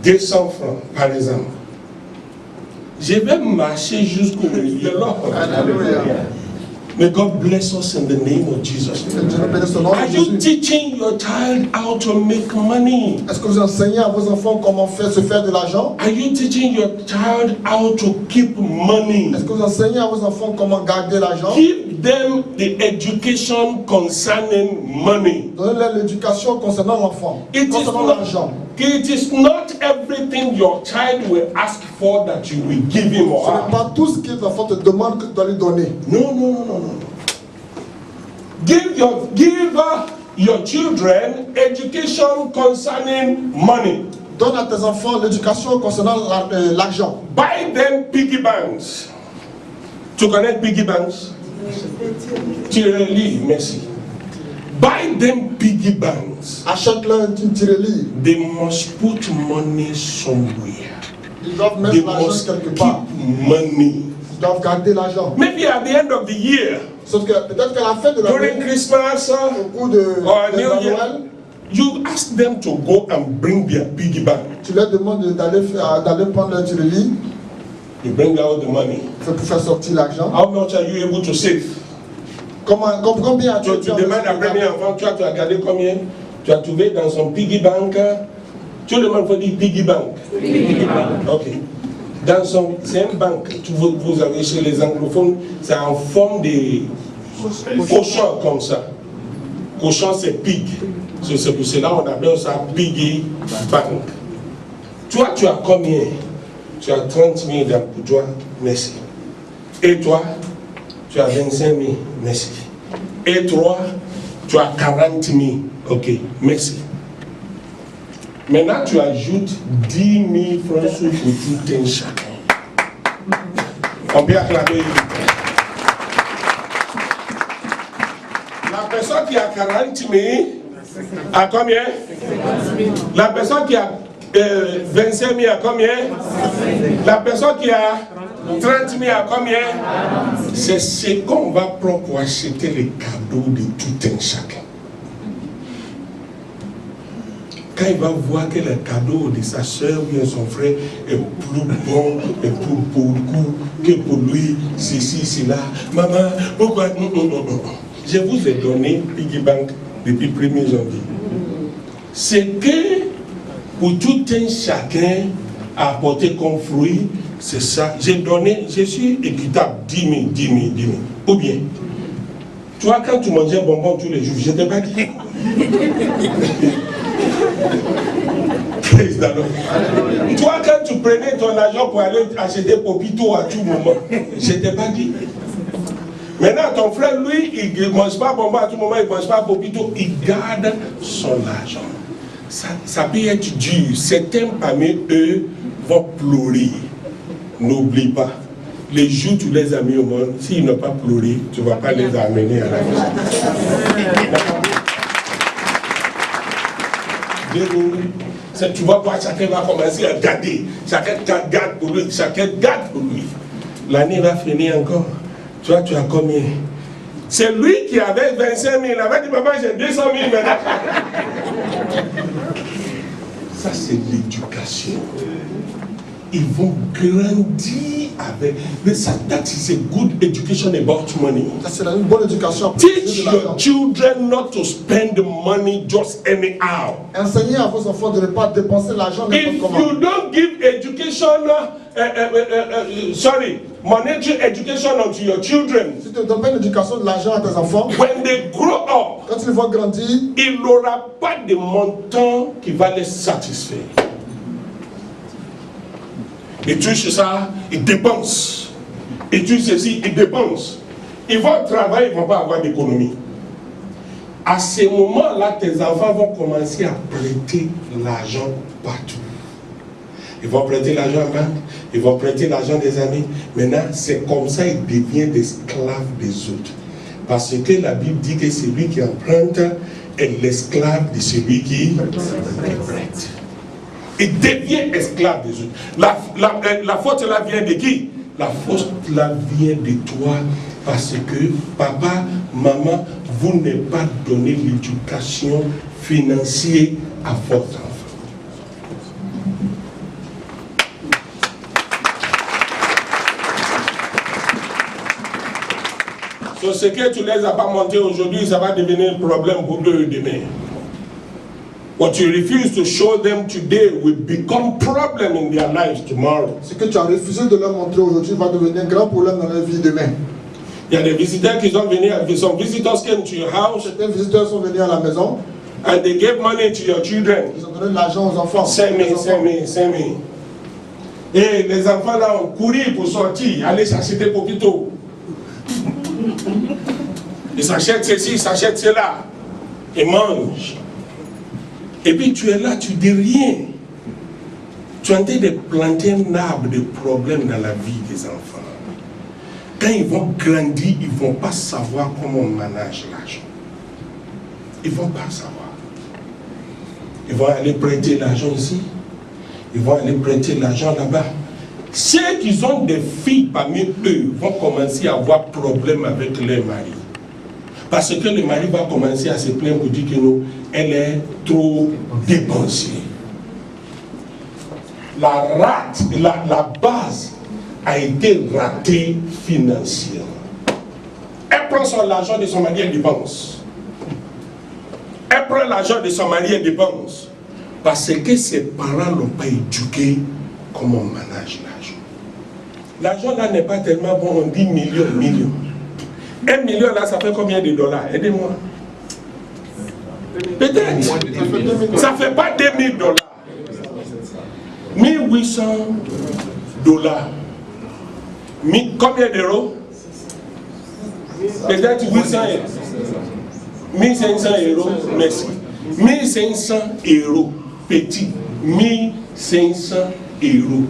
200 francs, par exemple, je vais marcher jusqu'au milieu de l'or. May God bless us in the name of Jesus. Are you teaching your child how to make money? Est-ce que vous enseignez à vos enfants comment se faire de l'argent? Are you teaching your child how to keep money? Est-ce que vous enseignez à vos enfants comment garder l'argent? Give them the education concerning money. Donnez-leur l'éducation concernant l'enfant, concernant l'argent. It is not everything your child will ask for that you will give him or her. Ce n'est pas tout ce que l'enfant te demande que tu dois lui donner. No. Give your children education concerning money. Donne à tes enfants l'éducation concernant l'argent. Buy them piggy banks. Tu connais piggy banks? Tu relis, merci. Buy them piggy banks. Achète-leur une tirelire. They must put money somewhere. Ils doivent mettre They l'argent must quelque keep part. money. Ils doivent garder l'argent. Maybe at the end of the year, Sauf que peut-être qu'à la fin de during l'année, Christmas au cours de New Noël, Year, you ask them to go and bring their piggy bank. tu leur demandes d'aller prendre leur tirelire. You bring out the money. Pour faire sortir l'argent. How much are you able to save? Combien as-tu Tu demandes à premier enfant, tu as gardé combien? Tu as trouvé dans son piggy bank. Tu demandes pour dire piggy bank. Piggy bank. Ok. Dans son, c'est une banque. Vous avez chez les anglophones, c'est en forme de cochon comme ça. Cochon c'est pig. C'est pour cela qu'on appelle ça piggy bank. Toi, tu as combien? Tu as 30 000 pour toi, merci. Et toi, tu as 25 000, merci. Et toi, tu as 40 000, ok, merci. Maintenant, tu ajoutes 10 000 francs sur tout un chacun. On peut acclamer. La personne qui a 40 000, à combien? La personne qui a 25 000 à combien? La personne qui a 30 000 à combien? C'est ce qu'on va prendre pour acheter les cadeaux de tout un chacun. Quand il va voir que le cadeau de sa soeur ou de son frère est plus bon et plus beaucoup que pour lui, ceci, cela. Maman, pourquoi? Je vous ai donné Piggy Bank depuis 1er janvier. C'est que pour tout un chacun à apporter comme fruit, c'est ça. J'ai donné, je suis équitable, 10 000, 10 000, 10 000. Ou bien, toi, quand tu mangeais un bonbon tous les jours, je t'ai pas dit. Toi, quand tu prenais ton argent pour aller acheter Popito à tout moment, je t'ai pas dit. Maintenant, ton frère, lui, il ne mange pas bonbon à tout moment, il ne mange pas Popito, il garde son argent. Ça peut être dur. Certains parmi eux vont pleurer. N'oublie pas, les jours où tu les as mis au monde, s'ils n'ont pas pleuré, tu ne vas pas les amener à la maison. Tu vas voir, chacun va commencer à garder. Chacun garde pour lui, chacun garde pour lui. L'année va finir encore. Toi, tu as combien? C'est lui qui avait 25 000. Il avait dit, papa, j'ai 200 000 maintenant. Ça, c'est l'éducation. Ils vont grandir avec. Mais ça, that is a good education about money. Ça, c'est une bonne éducation. Teach your children not to spend money just anyhow. Enseignez à vos enfants de ne pas dépenser l'argent n'importe comment. If you don't give education, monetary education to your children, si tu ne donnes pas une éducation de l'argent à tes enfants, when they grow up, quand ils vont grandir, il n'aura pas de montant qui va les satisfaire. Ils touchent ça, ils dépensent. Ils touchent ceci, ils dépensent. Ils vont travailler, ils ne vont pas avoir d'économie. À ce moment-là, tes enfants vont commencer à prêter l'argent partout. Ils vont prêter l'argent en banque, ils vont prêter l'argent des amis. Maintenant, c'est comme ça qu'ils deviennent des esclaves des autres. Parce que la Bible dit que celui qui emprunte est l'esclave de celui qui prête. Il devient esclave des autres. La faute là vient de qui? La faute là vient de toi. Parce que papa, maman, vous n'avez pas donné l'éducation financière à votre enfant. So, ce que tu ne les as pas montés aujourd'hui, ça va devenir un problème pour eux demain. What you refuse to show them today will become problem in their lives tomorrow. Ce que tu as refusé de leur montrer aujourd'hui va devenir un grand problème dans leur vie demain. Il y a des visiteurs qui sont venus, some visitors came to your house. Certains visiteurs sont venus à la maison. And they gave money to your children. Ils ont donné de l'argent aux enfants. 5 000. Et les enfants là ont couru pour sortir, aller s'acheter des Popito. Ils s'achètent ceci, ils s'achètent cela. Ils mangent. Et puis tu es là, tu dis rien. Tu es en train de planter un arbre de problèmes dans la vie des enfants. Quand ils vont grandir, ils ne vont pas savoir comment on manage l'argent. Ils ne vont pas savoir. Ils vont aller prêter l'argent ici. Ils vont aller prêter l'argent là-bas. Ceux qui ont des filles parmi eux vont commencer à avoir problème avec leur mari. Parce que le mari va commencer à se plaindre pour dire que non, elle est trop dépensée. La base a été ratée financièrement. Elle prend son argent de son mari et dépense. Elle prend l'argent de son mari et dépense. Parce que ses parents ne l'ont pas éduqué comment on manage l'argent. L'argent là n'est pas tellement bon, on dit millions. 1 million là, ça fait combien de dollars? Aidez-moi. Peut-être. Ça ne fait pas 2000 dollars. 1800 dollars. Combien d'euros? Peut-être 800 euros. 1500 euros. Merci. 1500 euros. Petit. 1500 euros.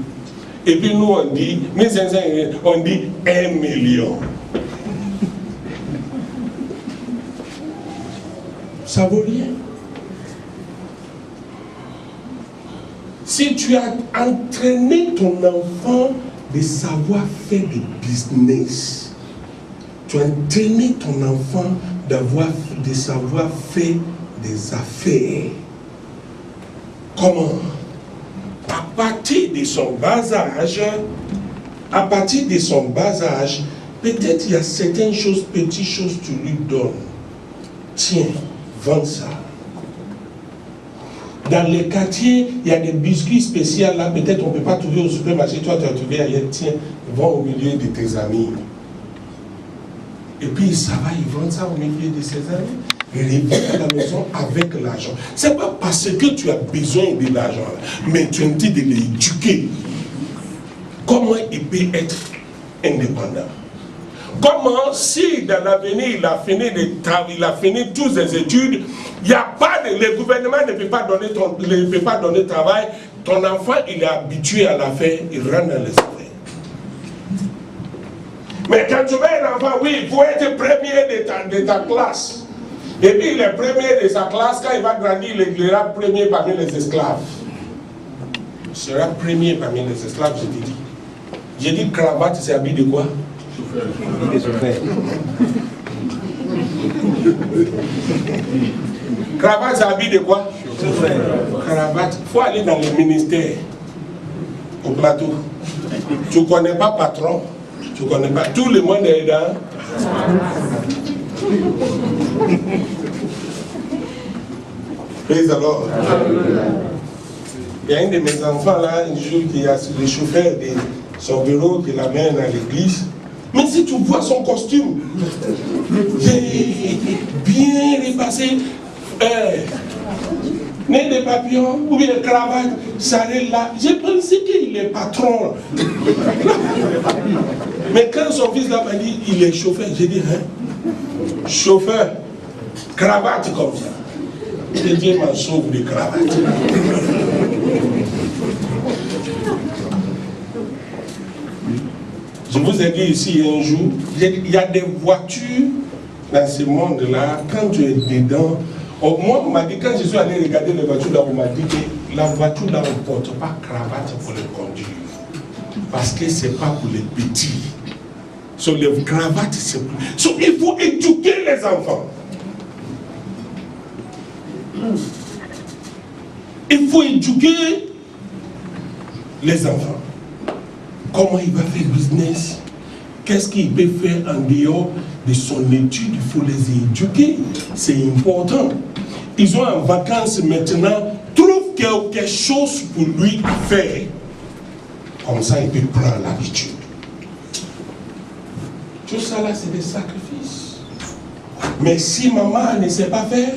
Et puis nous on dit 1500 euros, on dit 1 million. Ça vaut rien. Si tu as entraîné ton enfant de savoir faire du business, tu as entraîné ton enfant de savoir faire des affaires. Comment? À partir de son bas âge, peut-être il y a certaines choses, petites choses, tu lui donnes. Tiens, vends ça. Dans les quartiers, il y a des biscuits spéciaux là, peut-être on ne peut pas trouver au supermarché, toi tu as trouvé ailleurs, tiens, vends au milieu de tes amis. Et puis ça va, ils vendent ça au milieu de ses amis. Et ils reviennent à la maison avec l'argent. Ce n'est pas parce que tu as besoin de l'argent, mais tu es en train de l'éduquer. Comment il peut être indépendant? Comment si dans l'avenir il a fini toutes ses études, il n'y a pas de, le gouvernement ne peut pas donner travail, ton enfant il est habitué à la faire, il rentre dans les affaires. Mais quand tu mets un enfant, oui, il faut être premier de ta classe. Et puis il est premier de sa classe, quand il va grandir, il sera premier parmi les esclaves. Il sera premier parmi les esclaves, je te dis. J'ai dit cravate, c'est habit de quoi? Cravate, c'est habit de quoi? Cravate, il faut aller dans le ministère, au plateau. Tu ne connais pas patron, tu ne connais pas, tout le monde est là. Praise the Lord. Il y a un de mes enfants là, un jour, qui a le chauffeur de son bureau qui l'amène à l'église. Mais si tu vois son costume, j'ai bien repassé, nez de papillon ou bien cravate, s'arrête là. J'ai pensé qu'il est patron. Mais quand son fils là m'a dit, il est chauffeur, j'ai dit, hein? Chauffeur, cravate comme ça. Et Dieu m'en sauve de cravate. Je vous ai dit ici un jour, il y a des voitures dans ce monde-là, quand tu es dedans, moi on m'a dit, quand je suis allé regarder les voitures là, on m'a dit que la voiture là, on ne porte pas cravate pour le conduire. Parce que ce n'est pas pour les petits. So, les cravates, c'est pour... So, il faut éduquer les enfants. Il faut éduquer les enfants. Comment il va faire business? Qu'est-ce qu'il peut faire en dehors de son étude? Il faut les éduquer. C'est important. Ils ont en vacances maintenant. Trouve quelque chose pour lui faire. Comme ça, il peut prendre l'habitude. Tout ça là, c'est des sacrifices. Mais si maman ne sait pas faire,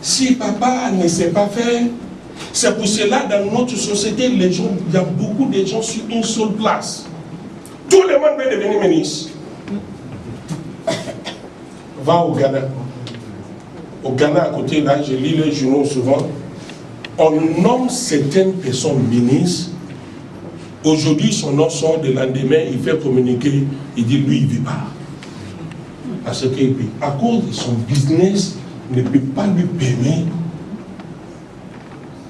si papa ne sait pas faire, c'est pour cela dans notre société, les gens, il y a beaucoup de gens sur une seule place. Tout le monde veut devenir ministre. Va au Ghana. Au Ghana, à côté là, je lis les journaux souvent. On nomme certaines personnes ministres. Aujourd'hui, son nom sort de lendemain, il fait communiquer, il dit lui, il ne vit pas. Parce que, à cause de son business, ne peut pas lui permettre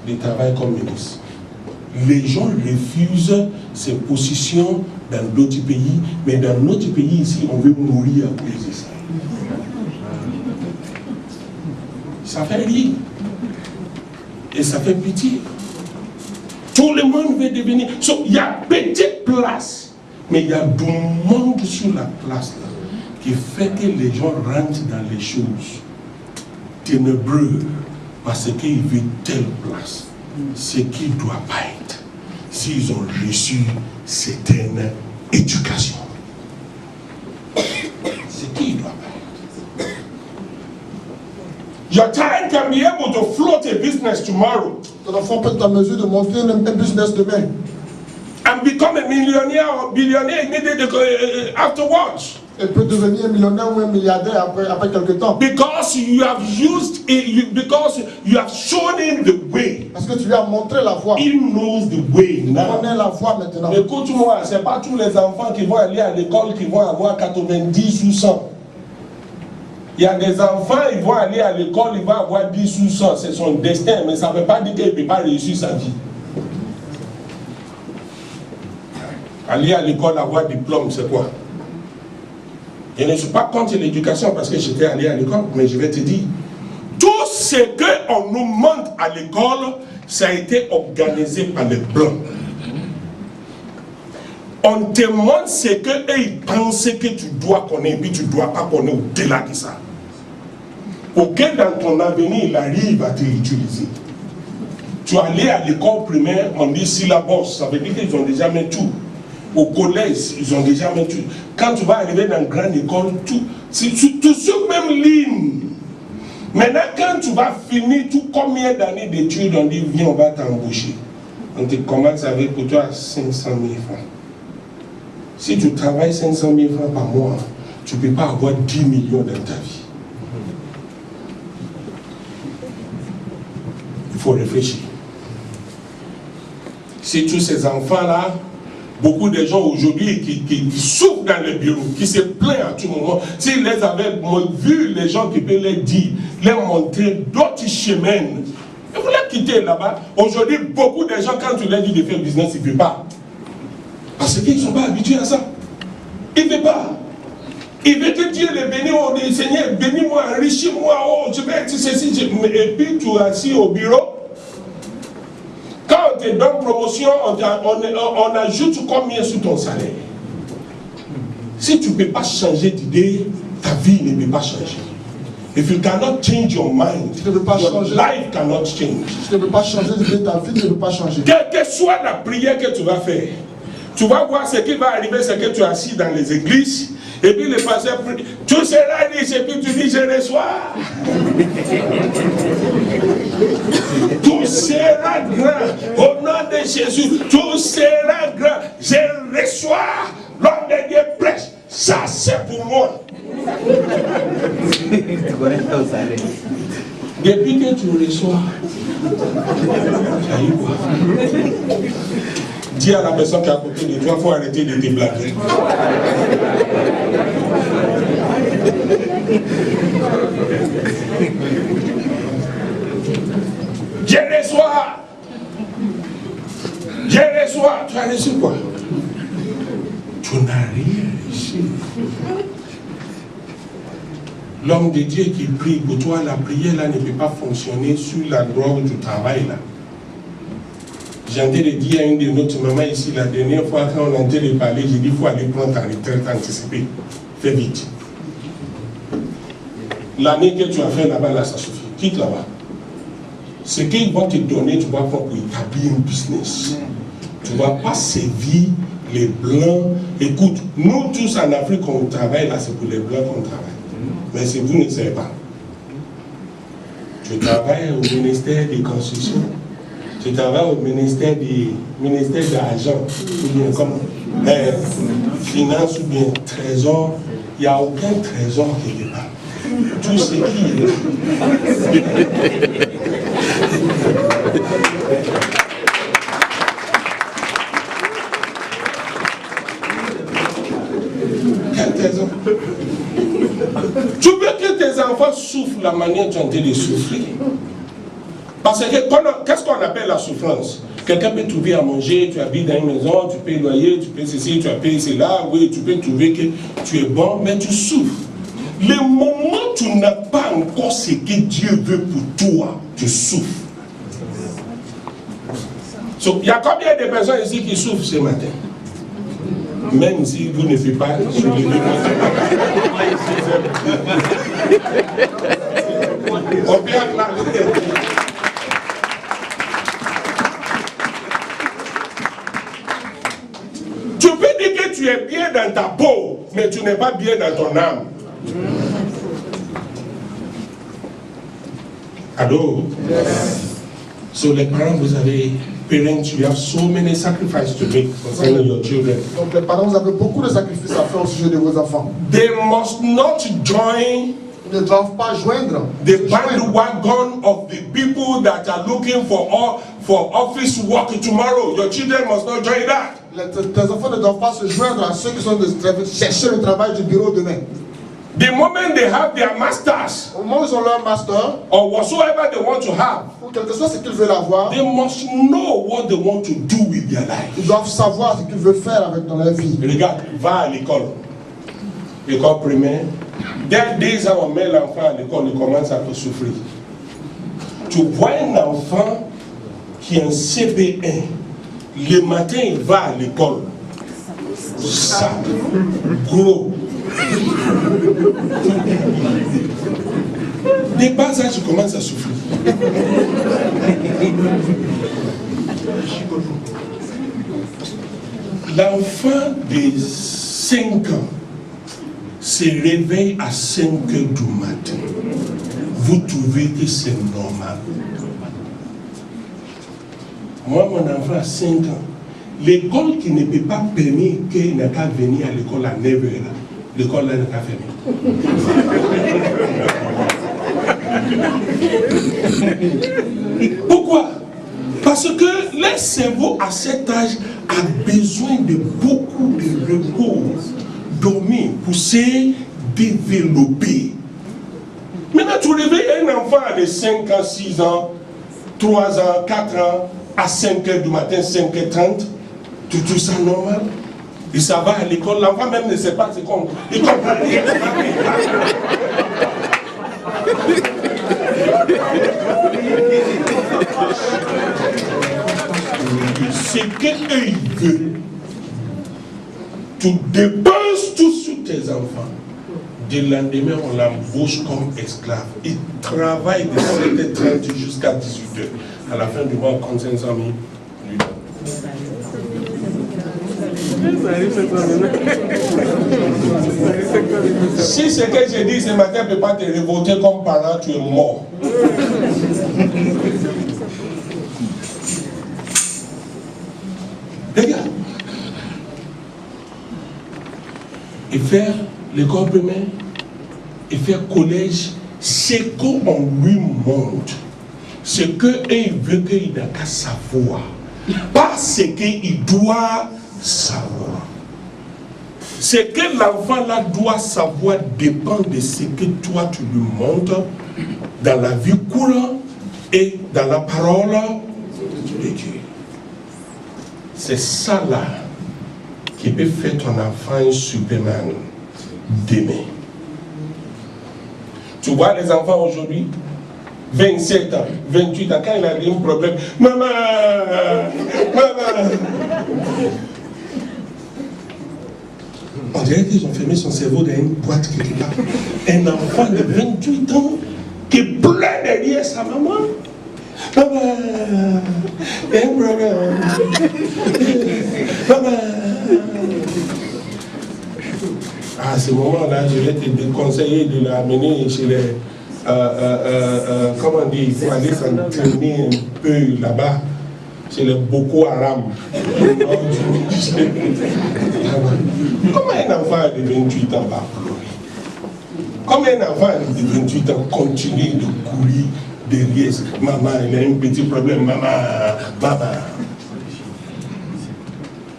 de travailler comme ministre. Les gens refusent ces positions dans d'autres pays, mais dans notre pays ici, on veut mourir à cause de ça. Ça fait rire. Et ça fait pitié. Tout le monde veut devenir. Il y a petite place, mais il y a du monde sur la place là, qui fait que les gens rentrent dans les choses ténébreux parce qu'ils veulent telle place. Ce qui ne doit pas être s'ils ont reçu certaines éducations. Ce qui ne doit pas être. Your child can be able to float a business tomorrow. Ton enfant peut être en mesure de monter un business demain. And become a millionaire or billionaire afterwards. Et peut devenir millionnaire ou un milliardaire après quelques temps. Because you have used it, because you have shown him the way. Parce que tu lui as montré la voie. He knows the way Il now. connaît la voie maintenant. Écoute-moi, ce n'est pas tous les enfants qui vont aller à l'école qui vont avoir 90 ou 100. Il y a des enfants, ils vont aller à l'école, ils vont avoir 10 ou 100. C'est son destin, mais ça ne veut pas dire qu'il ne peut pas réussir sa vie. Aller à l'école, avoir diplôme, c'est quoi? Je ne suis pas contre l'éducation parce que j'étais allé à l'école, mais je vais te dire, tout ce qu'on nous montre à l'école, ça a été organisé par les Blancs. On te montre ce qu'eux ils pensaient que tu dois connaître, puis tu ne dois pas connaître au-delà de ça. Pour que dans ton avenir, il arrive à te utiliser. Tu es allé à l'école primaire, on dit syllabus, ça veut dire qu'ils ont déjà mis tout. Au collège, ils ont déjà mis tout. Quand tu vas arriver dans une grande école, tout sur même ligne. Maintenant, quand tu vas finir tout combien d'années d'études, on dit, viens, on va t'embaucher. On te commence avec pour toi 500 000 francs. Si tu travailles 500 000 francs par mois, tu ne peux pas avoir 10 millions dans ta vie. Il faut réfléchir. Si tous ces enfants-là, beaucoup de gens aujourd'hui qui souffrent dans les bureaux, qui se plaignent à tout moment, s'ils les avaient vu, les gens qui peuvent les dire, les montrer d'autres chemins, et vous les quittez là-bas. Aujourd'hui, beaucoup de gens, quand tu leur dis de faire business, ils ne veulent pas. Parce qu'ils ne sont pas habitués à ça. Ils ne veulent pas. Ils veulent que Dieu les bénisse, oh Seigneur, bénis-moi, enrichis-moi, oh, je vais être ceci, et puis tu es assis au bureau. Quand on te donne promotion, on ajoute combien sur ton salaire? Si tu ne peux pas changer d'idée, ta vie ne peut pas changer. If you cannot change your mind, your life cannot change. Si tu ne peux pas changer d'idée, ta vie ne peut pas changer. Quelle que soit la prière que tu vas faire, tu vas voir ce qui va arriver, c'est que tu es assis dans les églises, et puis le pasteur prie, tu seras riche, et puis tu dis, je reçois. Tu seras grand, au nom de Jésus, tu seras grand, je reçois, l'homme de Dieu prêche, ça c'est pour moi. Depuis que tu reçois, ça y est quoi? Dis à la personne qui est à côté de toi, il faut arrêter de te blaguer. Je reçois. Tu as reçu quoi? Tu n'as rien reçu. L'homme de Dieu qui prie pour toi, la prière là ne peut pas fonctionner sur la drogue du travail là. J'ai entendu dire à une de notre maman ici, la dernière fois quand on a entendu parler, j'ai dit il faut aller prendre ta retraite anticipée. Fais vite. L'année que tu as fait là-bas, là, ça suffit. Quitte là-bas. Ce qu'ils vont te donner, tu vas prendre pour établir un business. Tu ne vas pas servir les Blancs. Écoute, nous tous en Afrique, on travaille là, c'est pour les Blancs qu'on travaille. Mais si vous ne savez pas, tu travailles au ministère des constructions. Tu travailles au ministère de l'argent, ou bien comme finance, ou bien trésor. Il n'y a aucun trésor qui est là. Tout ce qui est là. Quel trésor? Tu veux que tes enfants souffre la manière dont tu es en train de souffrir. Parce que qu'est-ce qu'on appelle la souffrance? Quelqu'un peut trouver à manger, tu habites dans une maison, tu payes le loyer, tu payes ceci, tu as payé cela, oui, tu peux trouver que tu es bon, mais tu souffres. Le moment où tu n'as pas encore ce que Dieu veut pour toi, tu souffres. Il y a combien de personnes ici qui souffrent ce matin? Même si vous ne faites pas sur les on vient là. Tu peux dire que tu es bien dans ta peau, mais tu n'es pas bien dans ton âme. Allô? Yes. So les parents, vous avez, parents, you have so many sacrifices to make concerning your children. Donc les parents, vous avez beaucoup de sacrifices à faire au sujet de vos enfants. They must not join. Ils ne doivent pas joindre the bandwagon of the people that are looking for office work tomorrow. Your children must not join that. Tes enfants ne doivent pas se joindre à ceux qui sont chercher le travail du bureau demain. The moment they have their masters, au moment où ils ont leur master, or whatsoever they want to have, ou quel que soit ce qu'ils veulent avoir, they must know what they want to do with their life. Ils doivent savoir ce qu'ils veulent faire avec dans leur vie. Regarde, va à l'école. L'école primaire. Dès 10 ans, on met l'enfant à l'école, il commence à souffrir. Tu vois un enfant qui est en CP1, le matin il va à l'école, ça, gros. Dès bas âge, il commence à souffrir. L'enfant de 5 ans se réveille à 5 heures du matin. Vous trouvez que c'est normal? Moi, mon enfant a 5 ans. L'école qui ne peut pas permettre qu'il n'a qu'à venir à l'école à 9 heures, l'école là n'a qu'à fermer. Pourquoi? Parce que le cerveau à cet âge a besoin de beaucoup de repos, dormir, pour se développer. Maintenant, tu réveilles un enfant de 5 ans, 6 ans, 3 ans, 4 ans, à 5 heures du matin, 5h30, tu trouves ça normal? Et ça va à l'école, l'enfant même ne sait pas c'est comme. Il comprend rien. Ce qu'ils veulent, tu dépenses tout sur tes enfants. Du lendemain, on l'embauche comme esclave. Il travaille de 7h30 jusqu'à 18h. À la fin du mois, on compte 500 000. Si ce que j'ai dit ce matin ne peut pas te révolter comme parent, tu es mort. Regarde. Et faire l'école primaire, et faire collège, c'est qu'on lui montre. Ce qu'il veut qu'il n'a qu'à savoir. Pas ce qu'il doit savoir. Ce que l'enfant là doit savoir dépend de ce que toi tu lui montres dans la vie courante et dans la parole de Dieu. C'est ça là qui peut faire ton enfant un Superman demain. Tu vois les enfants aujourd'hui, 27 ans, 28 ans, quand il a un problème, maman, maman. On dirait qu'ils ont fermé son cerveau dans une boîte quelque part. Un enfant de 28 ans qui pleure derrière sa maman. Maman, un problème. Maman. À ce moment-là, je vais te déconseiller de l'amener chez les... comment on dit, il faut aller s'entraîner un peu là-bas, chez les Boko Haram. Comment un enfant de 28 ans va pleurer? Comment un enfant de 28 ans continue de courir derrière maman, il a un petit problème, maman, maman.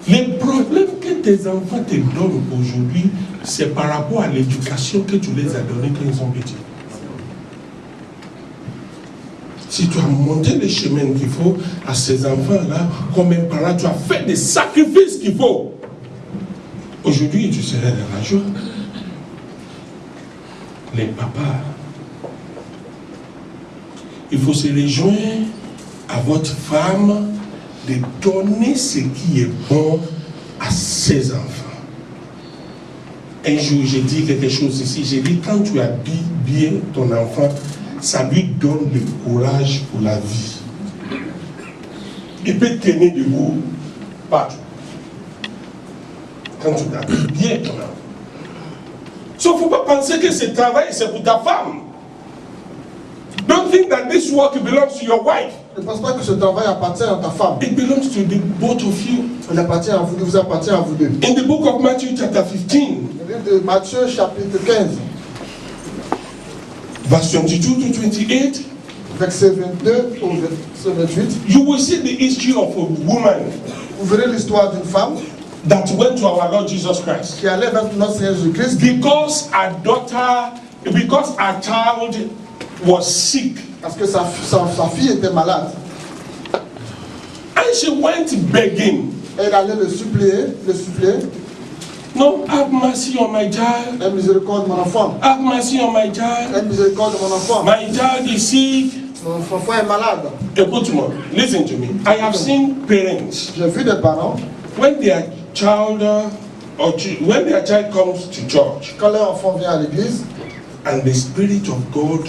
Les problèmes que tes enfants te donnent aujourd'hui, c'est par rapport à l'éducation que tu les as donnés quand ils sont petits. Si tu as monté les chemins qu'il faut à ces enfants-là, comme un parent, tu as fait des sacrifices qu'il faut. Aujourd'hui, tu serais dans la joie. Les papas, il faut se rejoindre à votre femme de donner ce qui est bon à ses enfants. Un jour, j'ai dit quelque chose ici. J'ai dit, quand tu habilles bien ton enfant, ça lui donne le courage pour la vie. Il peut tenir debout partout. Quand tu habilles bien ton enfant. Il ne faut pas penser que ce travail, c'est pour ta femme. Don't think that this work belongs to your wife. Ne pense pas que ce travail appartient à ta femme. It belongs to the both of you. Il appartient à vous, vous appartient à vous deux. In the book of Matthew chapter 15, Le livre de Matthieu chapitre 15, verse 22 to 28, verset 22 au verset 28, you will see the history of a woman vous verrez l'histoire d'une femme that went to our Lord Jesus Christ. qui allait vers notre Seigneur Jésus-Christ Because her child was sick. parce que sa fille était malade. And she went begging. Elle allait le supplier. No, have mercy on my child. Aie miséricorde de mon enfant. Have mercy on my child. Aie miséricorde de mon enfant. My child is sick. Mon enfant est malade. Écoute-moi, listen to me. I have seen parents, J'ai vu des parents, when their child comes to church, quand leur enfant vient à l'église, and the Spirit of God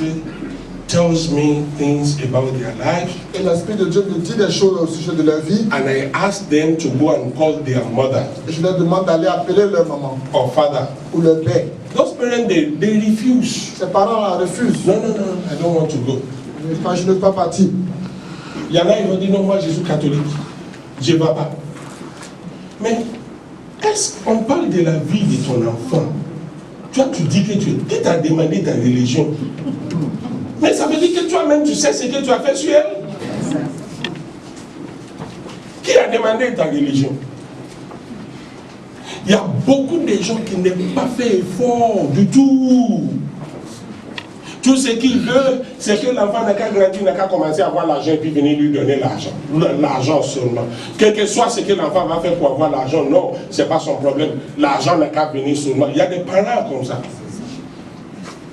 tells me things about their life, et l'Esprit de Dieu me dit des choses au sujet de leur vie, and I ask them to go and call their mother et je leur demande d'aller appeler leur maman or father. ou leur père. Those parents, they refuse. Ces parents la refusent. No, I don't want to go. Je ne veux pas partir. Il y en a, ils vont dire, non, moi je suis catholique, je ne vais pas. Mais, est-ce qu'on parle de la vie de ton enfant? Toi, tu dis que qui t'a demandé ta religion? Mais ça veut dire que toi-même, tu sais ce que tu as fait sur elle? Qui a demandé ta religion? Il y a beaucoup de gens qui n'ont pas fait effort du tout. Tout ce qu'il veut, c'est que l'enfant n'a qu'à grandir, n'a qu'à commencer à avoir l'argent et puis venir lui donner l'argent. L'argent seulement. Quel que soit ce que l'enfant va faire pour avoir l'argent, non, ce n'est pas son problème. L'argent n'a qu'à venir seulement. Il y a des parents comme ça.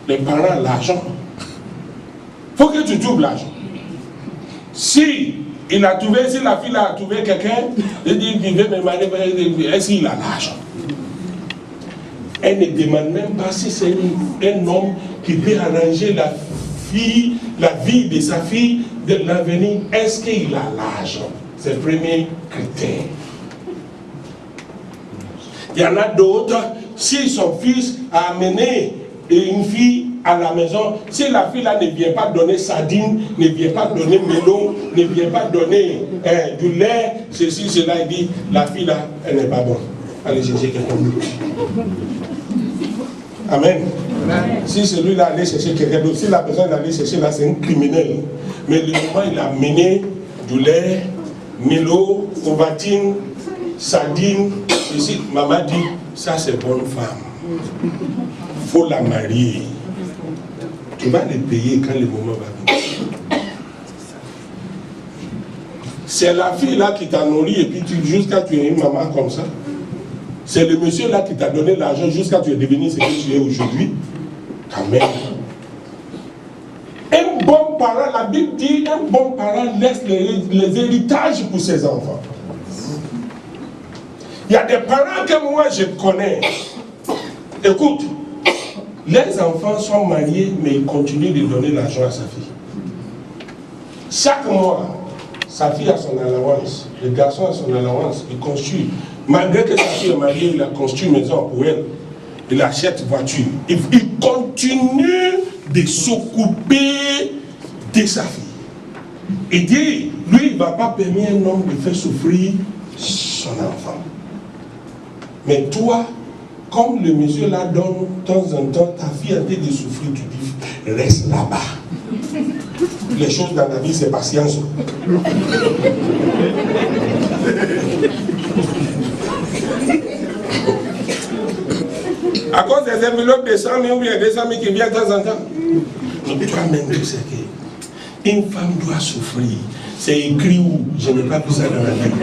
Les parents, l'argent. Il faut que tu trouves l'argent. Si il a trouvé, si la fille a trouvé quelqu'un, il dit qu'il veut me marier, est-ce qu'il a l'argent? Elle ne demande même pas si c'est un homme qui peut arranger la vie de sa fille, de l'avenir. Est-ce qu'il a l'argent? C'est le premier critère. Il y en a d'autres, si son fils a amené une fille à la maison, si la fille là ne vient pas donner sardine, ne vient pas donner melon, ne vient pas donner du lait, ceci, cela, il dit, la fille là, elle n'est pas bonne. Allez chercher quelqu'un d'autre. Amen. Si celui-là allait chercher quelqu'un d'autre, si la personne allait chercher là, c'est un criminel. Mais le moment il a mené du lait, Milo, ovatine, sardine, ceci, maman dit, ça c'est bonne femme. Il faut la marier. Tu vas les payer quand le moment va venir. C'est la fille là qui t'a nourri et puis jusqu'à tu es une maman comme ça. C'est le monsieur là qui t'a donné l'argent jusqu'à ce que tu es devenu ce que tu es aujourd'hui. Quand même. Un bon parent, la Bible dit, un bon parent laisse les héritages pour ses enfants. Il y a des parents que moi je connais. Écoute, les enfants sont mariés, mais ils continuent de donner l'argent à sa fille. Chaque mois, sa fille a son allowance, le garçon a son allowance, il construit. Malgré que sa fille est mariée, il a construit une maison pour elle. Il achète voiture. Il continue de s'occuper de sa fille. Il dit, lui, il ne va pas permettre à un homme de faire souffrir son enfant. Mais toi, comme le monsieur là donne de temps en temps, ta fille a été de souffrir, tu dis, reste là-bas. Les choses dans la vie, c'est patience. À cause des enveloppes de 100 000 ou bien 200 000 qui viennent de temps en temps. Donc toi-même, tu sais que Une femme doit souffrir. C'est écrit où? Je n'ai pas vu ça dans la Bible.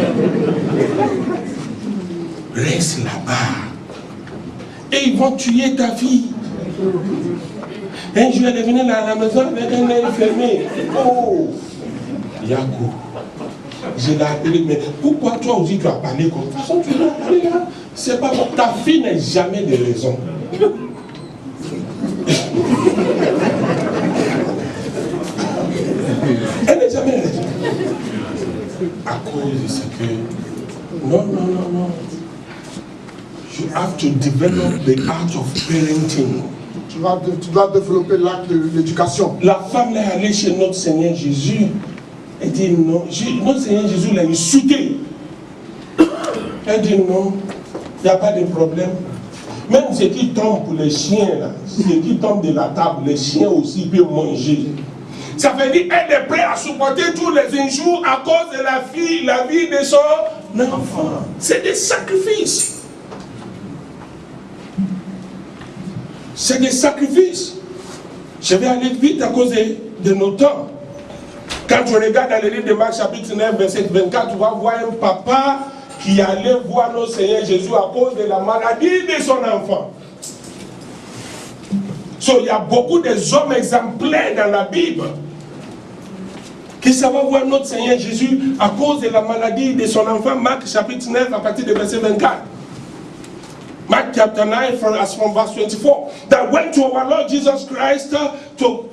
Reste là-bas. Et ils vont tuer ta fille. Un jour, elle est venue dans la maison avec un œil fermé. Oh, Yakou. Je l'ai appelé, mais pourquoi toi aussi tu as parlé comme ça? De toute façon, tu l'as appelé là. C'est pas bon. Ta fille n'a jamais de raison. Elle n'est jamais raison. À cause de ce que. Non. You have to develop the art of parenting. Tu dois développer l'acte de l'éducation. La femme est allée chez notre Seigneur Jésus. Elle dit non. Notre Seigneur Jésus l'a insulté. Elle dit non, il n'y a pas de problème. Même ce qui tombe pour les chiens, là, ce qui tombe de la table, les chiens aussi peuvent manger. Ça veut dire qu'elle est prête à supporter tous les injures à cause de la vie de son enfant. C'est des sacrifices. C'est des sacrifices. Je vais aller vite à cause de nos temps. Quand tu regardes dans le livre de Marc chapitre 9, verset 24, tu vas voir un papa qui allait voir notre Seigneur Jésus à cause de la maladie de son enfant. Il y a beaucoup d'hommes exemplaires dans la Bible qui savent voir notre Seigneur Jésus à cause de la maladie de son enfant. Marc chapitre 9 à partir de verset 24. Mark chapter 9 from verse 24. That went to our Lord Jesus Christ to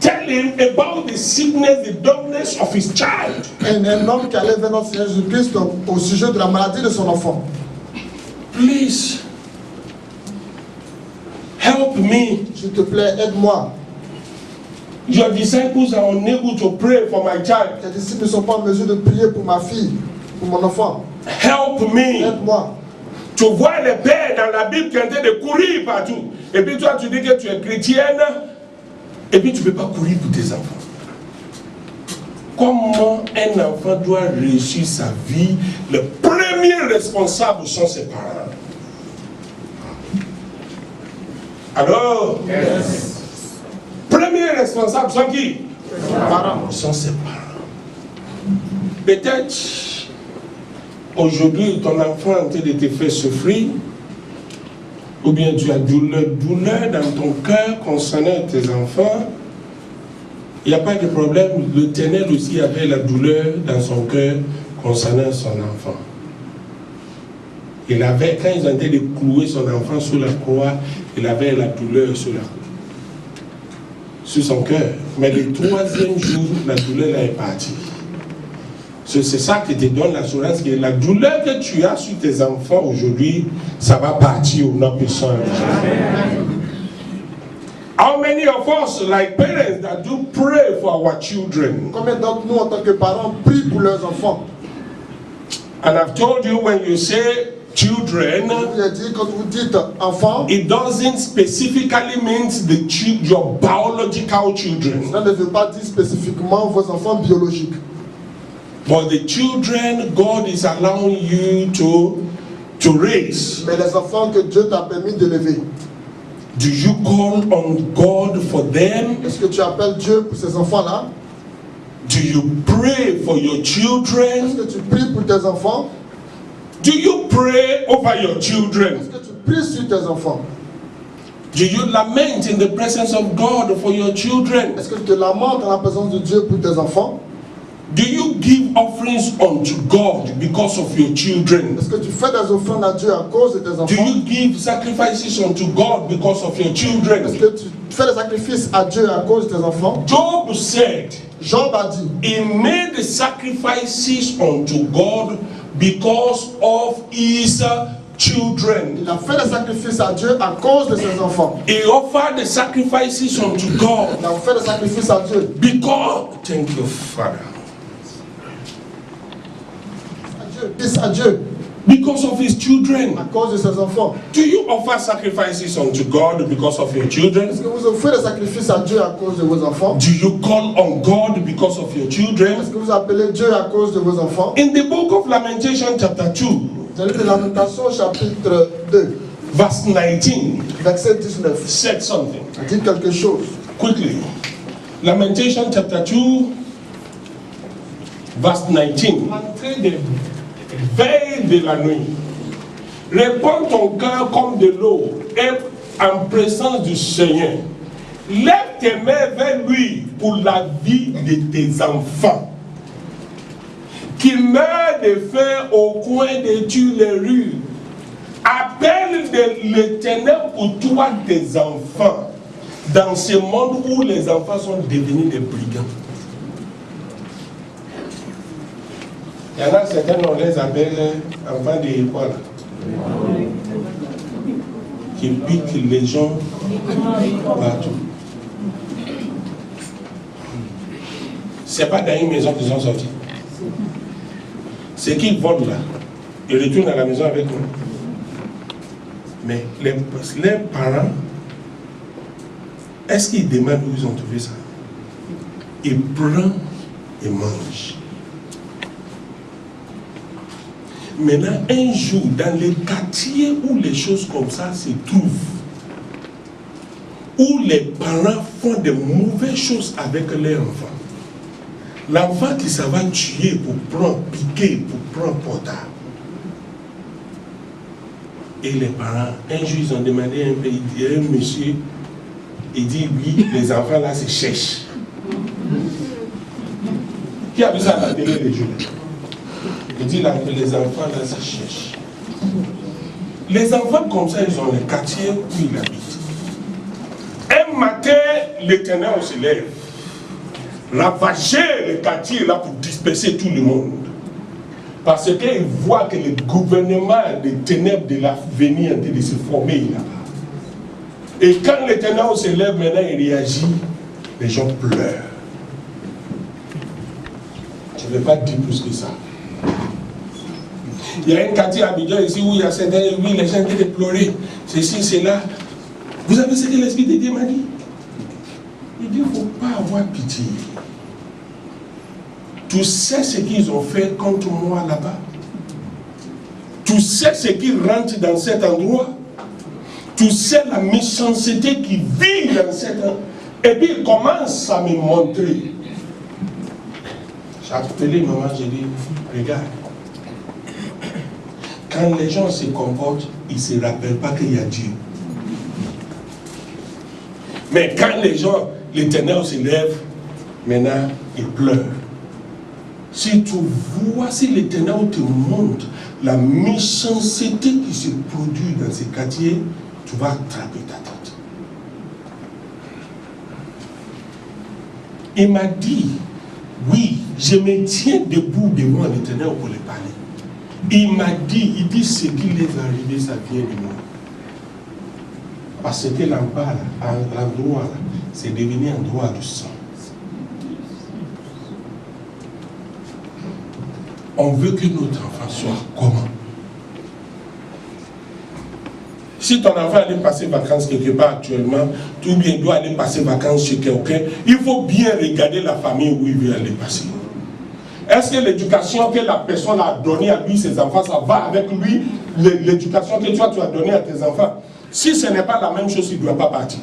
tell him about the sickness, the dumbness of his child. Un homme qui allait vers notre Seigneur Jésus-Christ au sujet de la maladie de son enfant. Please, help me. S'il te plaît, aide-moi. Your disciples are unable to pray for my child. Tes disciples ne sont pas en mesure de prier pour ma fille, pour mon enfant. Help me. Aide-moi. Tu vois les pères dans la Bible qui sont en train de courir partout. Et puis toi, tu dis que tu es chrétienne. Et puis tu ne peux pas courir pour tes enfants. Comment un enfant doit réussir sa vie? Le premier responsable sont ses parents. Alors, yes. Premier responsable sont qui? Parents. Sont ses parents. Peut-être aujourd'hui ton enfant est en train de te faire souffrir, ou bien tu as douleur dans ton cœur concernant tes enfants. Il n'y a pas de problème. L'Éternel aussi avait la douleur dans son cœur concernant son enfant. Il avait, quand ils ont été de clouer son enfant sur la croix, il avait la douleur sur son cœur. Mais le troisième jour, la douleur est partie. C'est ça qui te donne l'assurance que la douleur que tu as sur tes enfants aujourd'hui, ça va partir au nom puissant. How many of us, like parents, that do pray for our children? Combien d'entre nous, en tant que parents, prient pour leurs enfants? And I've told you, when you say children, quand vous dites enfants, it doesn't specifically mean your biological children. Ça ne veut pas dire spécifiquement vos enfants biologiques. But the children God is allowing you to raise. Mais les enfants que Dieu t'a permis d'élever. Do you call on God for them? Est-ce que tu appelles Dieu pour ces enfants-là? Do you pray for your children? Est-ce que tu pries pour tes enfants? Do you pray over your children? Est-ce que tu pries sur tes enfants? Do you lament in the presence of God for your children? Est-ce que tu te lamentes dans la présence de Dieu pour tes enfants? Do you give offerings unto God because of your children? Est-ce que tu fais des offrandes à Dieu à cause de tes enfants? Do you give sacrifices unto God because of your children? Est-ce que tu fais des sacrifices à Dieu à cause de tes enfants? Job said, Job a dit, he made the sacrifices unto God because of his children. Il a fait des sacrifices à Dieu à cause de ses enfants. He offered the sacrifices unto God. Il a fait des sacrifices à Dieu. Because, thank you, Father. À Dieu. Because of his children. À cause de ses enfants. Do you offer sacrifices unto God because of your children? Est-ce que vous offrez des sacrifices à Dieu à cause de vos enfants? Do you call on God because of your children? Est-ce que vous appelez Dieu à cause de vos enfants? In the book of Lamentation chapter 2, dans le livre de Lamentation chapitre 2, verse 19, verset 19, said something. a dit quelque chose. Quickly. Lamentation chapter 2, verse 19. L'entrée des veilles de la nuit. Répands ton cœur comme de l'eau et en présence du Seigneur. Lève tes mains vers lui pour la vie de tes enfants. Qui meurent de faim au coin de toutes les rues. Appelle l'Éternel pour toi tes enfants. Dans ce monde où les enfants sont devenus des brigands. Il y en a certains, on les appelle enfants de quoi là? Qui piquent les gens partout. C'est pas dans une maison qu'ils sont sortis. C'est qu'ils volent là. Ils retournent à la maison avec nous. Mais les parents, est-ce qu'ils demandent où ils ont trouvé ça? Ils prennent et mangent. Maintenant, un jour, dans les quartiers où les choses comme ça se trouvent, où les parents font de mauvaises choses avec leurs enfants, l'enfant qui s'en va tuer pour prendre, piquer, pour prendre portable. Et les parents, un jour, ils ont demandé à un monsieur, il dit, oui, les enfants là se cherchent. Qui a vu ça à la télé les jours? Il dit là que les enfants là se cherchent. Les enfants comme ça, ils ont les quartiers où ils habitent. Un matin, l'Éternel se lève, ravager les quartiers là pour disperser tout le monde. Parce qu'il voit que le gouvernement des ténèbres de l'avenir est en train de se former là-bas. Et quand l'Éternel se lève maintenant, il réagit, les gens pleurent. Je ne vais pas dire plus que ça. Il y a un quartier à Abidjan ici où il y a certains, oui, les gens étaient de pleurer. Ceci, c'est là. Vous avez ce que l'Esprit de Dieu m'a dit? Il dit, il ne faut pas avoir pitié. Tu sais ce qu'ils ont fait contre moi là-bas. Tu sais ce qu'ils rentrent dans cet endroit. Tu sais la méchanceté qui vit dans cet endroit. Et puis il commence à me montrer. J'ai appelé maman, j'ai dit, regarde. Quand les gens se comportent, ils ne se rappellent pas qu'il y a Dieu. Mais quand les gens, l'Éternel se lève, maintenant, ils pleurent. Si tu vois, si l'Éternel te montre la méchanceté qui se produit dans ces quartiers, tu vas attraper ta tête. Il m'a dit, oui, je me tiens debout devant l'Éternel pour les parler. Il m'a dit, il dit ce qui les est arrivé, ça vient de moi. Parce que l'endroit là, c'est devenu un endroit de sang. On veut que notre enfant soit comment? Si ton enfant allait passer vacances quelque part actuellement, ou bien doit aller passer vacances chez quelqu'un, il faut bien regarder la famille où il veut aller passer. Est-ce que l'éducation que la personne a donnée à lui, ses enfants, ça va avec lui, l'éducation que toi tu as donnée à tes enfants? Si ce n'est pas la même chose, il ne doit pas partir.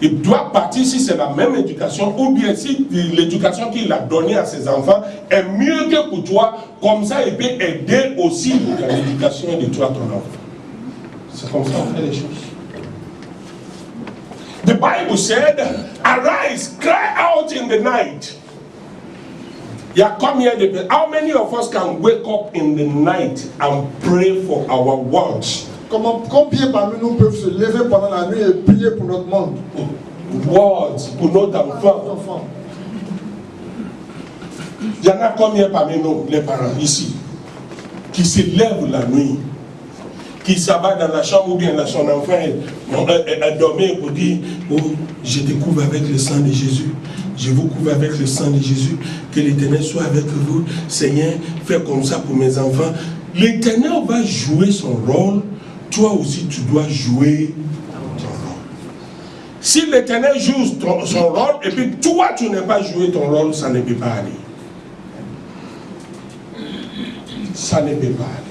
Il doit partir si c'est la même éducation, ou bien si l'éducation qu'il a donnée à ses enfants est mieux que pour toi, comme ça il peut aider aussi dans l'éducation de toi, ton enfant. C'est comme ça qu'on fait les choses. The Bible said, arise, cry out in the night. Il y a combien de personnes? How many of us can wake up in the night and pray for our world? Combien parmi nous peuvent se lever pendant la nuit et prier pour notre monde? World, pour notre enfant. Il y en a combien parmi nous, les parents, ici, qui se lèvent la nuit, qui s'abattent dans la chambre ou bien dans son enfant et dormir pour dire, oh, je te couvre avec le sang de Jésus. Je vous couvre avec le sang de Jésus. Que l'Éternel soit avec vous. Seigneur, fais comme ça pour mes enfants. L'Éternel va jouer son rôle. Toi aussi, tu dois jouer ton rôle. Si l'Éternel joue son rôle, et puis toi, tu n'as pas joué ton rôle, ça ne peut pas aller. Ça ne peut pas aller.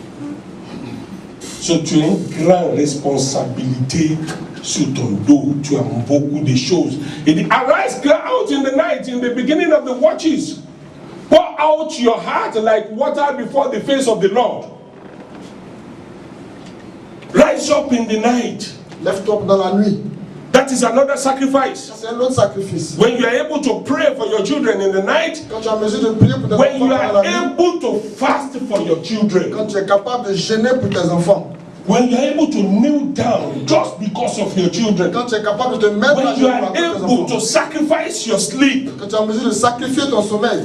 So, tu as une grande responsabilité sur ton dos, tu as beaucoup de choses. Il dit, arise, cry out in the night, in the beginning of the watches. Pour out your heart like water before the face of the Lord. Rise up in the night. Lève-toi dans la nuit. That is another sacrifice. C'est un autre sacrifice. When you are able to pray for your children in the night, Quand tu as mesure de prier pour tes when you enfants dans are la nuit, able to fast for your children, quand tu es capable de jeûner pour tes enfants, when you are able to kneel down just because of your children, quand tu es capable de te mettre à when you genoux are pour tes able to enfants, sacrifice your sleep, quand tu as mesure de sacrifier ton sommeil,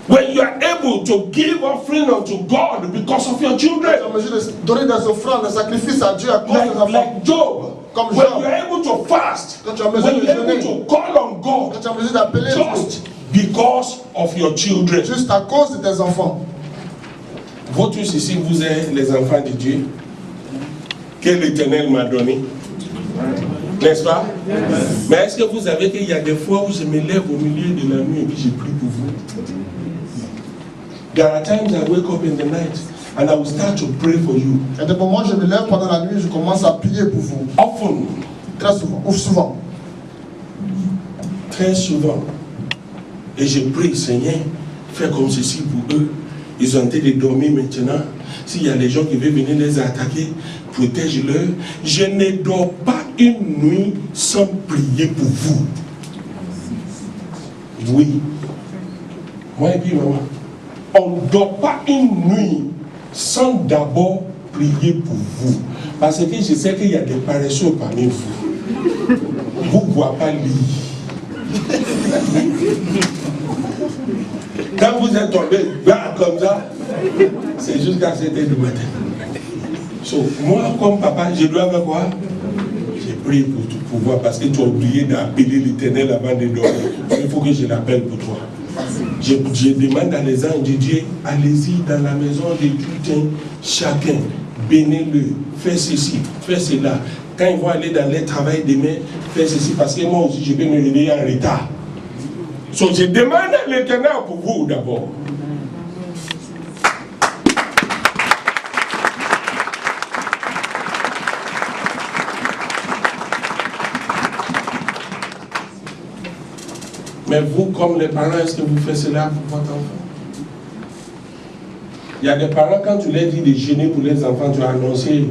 when you are able to give offering unto God because of your quand tu children, as mesure de donner des offrandes, des sacrifices à Dieu à cause des enfants, like Job, comme when Job, you are able to fast, quand tu as mesure when de you are able jeûner, to call on quand God tu as mesure d'appeler just Dieu, because of your children. juste à cause de tes enfants. Vous tous ici, vous êtes les enfants de Dieu que l'Éternel m'a donné. N'est-ce pas? Mais est-ce que vous savez qu'il y a des fois où je me lève au milieu de la nuit et puis je prie pour vous? There are times I wake up in the night and I will start to pray for you. Et des moments, je me lève pendant la nuit, je commence à prier pour vous. Often, Très souvent, ou souvent. très souvent. Et je prie, Seigneur, fais comme ceci pour eux. Ils ont été de dormir maintenant. S'il y a des gens qui veulent venir les attaquer, protège-les. Je ne dors pas une nuit sans prier pour vous. Oui. Moi et puis maman. On ne dort pas une nuit sans d'abord prier pour vous. Parce que je sais qu'il y a des paresseux parmi vous. Vous ne voyez pas lire. Quand vous êtes tombé là comme ça, c'est jusqu'à 7 h du matin. So, moi, comme papa, je dois faire quoi? J'ai prié pour tout pouvoir parce que tu as oublié d'appeler l'Éternel avant de dormir. Il faut que je l'appelle pour toi. Je demande à les anges de Dieu, allez-y dans la maison de tout un chacun, bénis-le, fais ceci, fais cela. Quand ils vont aller dans leur travail demain, fais ceci parce que moi aussi je vais me réveiller en retard. So, je demande à l'Éternel pour vous d'abord. Mais vous, comme les parents, est-ce que vous faites cela pour votre enfant? Il y a des parents, quand tu leur dis de jeûner pour les enfants, tu as annoncé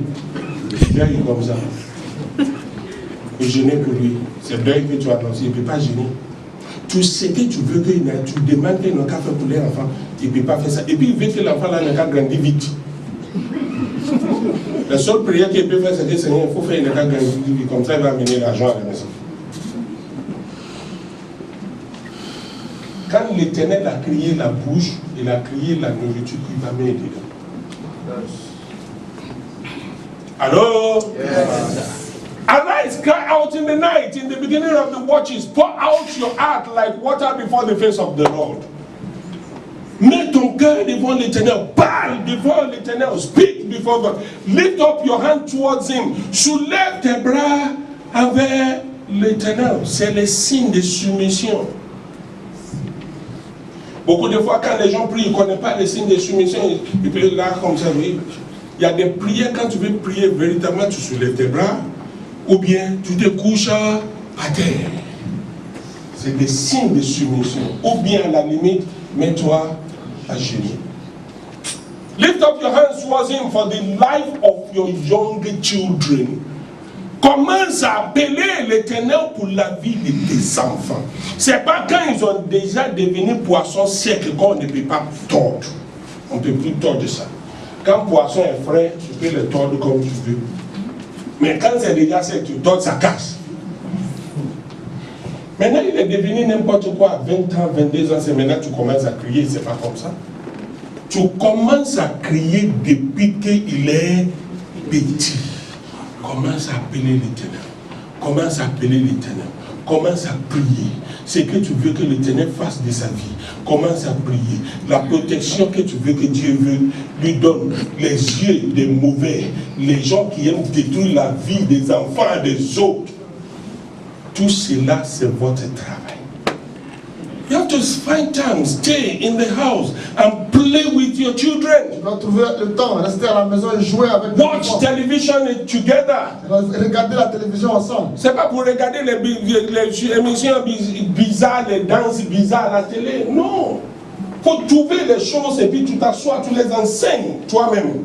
deuil comme ça. Et jeûner pour lui. C'est deuil que tu as annoncé, il ne peut pas jeûner. Tu sais que tu veux qu'il tu demandes qu'il n'a qu'à faire pour les enfants, il ne peut pas faire ça. Et puis il veut que l'enfant là n'a qu'à grandir vite. La seule prière qu'il peut faire, c'est que Seigneur, il faut faire qu'il n'a qu'à grandir vite, comme ça il va amener l'argent à la maison. Quand l'Éternel a créé la bouche, il a créé la nourriture qu'il va mettre dedans. Alors, arise, cry out in the night, in the beginning of the watches, pour out your heart like water before the face of the Lord. Mets ton cœur devant l'Éternel, parle devant l'Éternel, speak before God. Lift up your hand towards Him. Soulève tes bras envers l'Éternel. C'est le signe de soumission. Beaucoup de fois, quand les gens prient, ils ne connaissent pas les signes de soumission, ils prient là comme ça. Oui. Il y a des prières, quand tu veux prier véritablement, tu soulèves tes bras, ou bien tu te couches à terre. C'est des signes de soumission. Ou bien, à la limite, mets-toi à genoux. Lift up your hands towards Him for the life of your young children. Commence à appeler l'Éternel pour la vie de tes enfants. C'est pas quand ils ont déjà devenu poissons secs qu'on ne peut pas tordre. On ne peut plus tordre ça. Quand poisson est frais, tu peux le tordre comme tu veux. Mais quand c'est déjà sec, tu tords, ça casse. Maintenant, il est devenu n'importe quoi à 20 ans, 22 ans, c'est maintenant que tu commences à crier, c'est pas comme ça. Tu commences à crier depuis qu'il est petit. Commence à appeler l'Éternel. Commence à appeler l'Éternel. Commence à prier. Ce que tu veux que l'Éternel fasse de sa vie. Commence à prier. La protection que tu veux que Dieu lui donne. Les yeux des mauvais. Les gens qui aiment détruire la vie des enfants des autres. Tout cela, c'est votre travail. You have to find time, stay in the house and plead Play with your Tu children. dois trouver le temps, rester à la maison et jouer avec tes Watch enfants. television together. Regarder la télévision ensemble. C'est pas pour regarder les émissions bizarres, les danses bizarres à la télé. Non. Il faut trouver les choses et puis tu t'assois, tu les enseignes toi-même.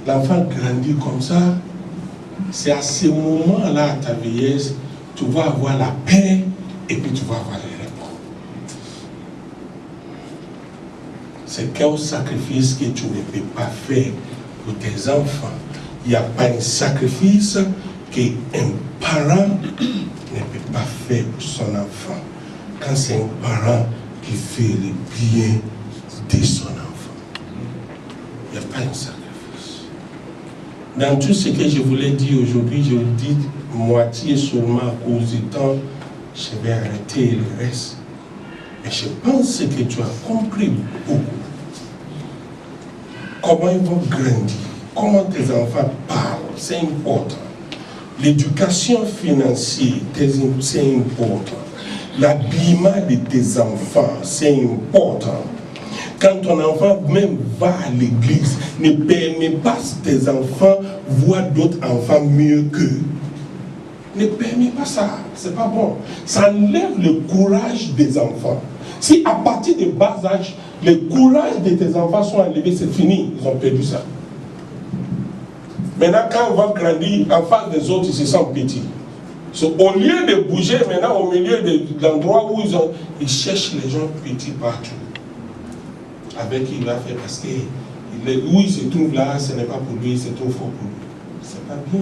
L'enfant grandit comme ça. C'est à ce moment-là, à ta vieillesse, tu vas avoir la paix et puis tu vas avoir les réponses. C'est quel sacrifice que tu ne peux pas faire pour tes enfants. Il n'y a pas un sacrifice qu'un parent ne peut pas faire pour son enfant. Quand c'est un parent qui fait le bien de son enfant, il n'y a pas un sacrifice. Dans tout ce que je voulais dire aujourd'hui, je le dis moitié seulement à cause du temps. Je vais arrêter le reste. Mais je pense que tu as compris beaucoup. Comment ils vont grandir, comment tes enfants parlent, c'est important. L'éducation financière, c'est important. L'habillement de tes enfants, c'est important. Quand ton enfant même va à l'église, ne permets pas que tes enfants voient d'autres enfants mieux qu'eux. Ne permets pas ça, c'est pas bon. Ça enlève le courage des enfants. Si à partir de bas âge, le courage de tes enfants sont enlevés, c'est fini, ils ont perdu ça. Maintenant, quand on va grandir en face des autres, ils se sentent petits. Au lieu de bouger maintenant au milieu de l'endroit où ils cherchent les gens petits partout. Avec qui il va faire parce que où il se trouve là, ce n'est pas pour lui, c'est trop fort pour lui. C'est pas bien.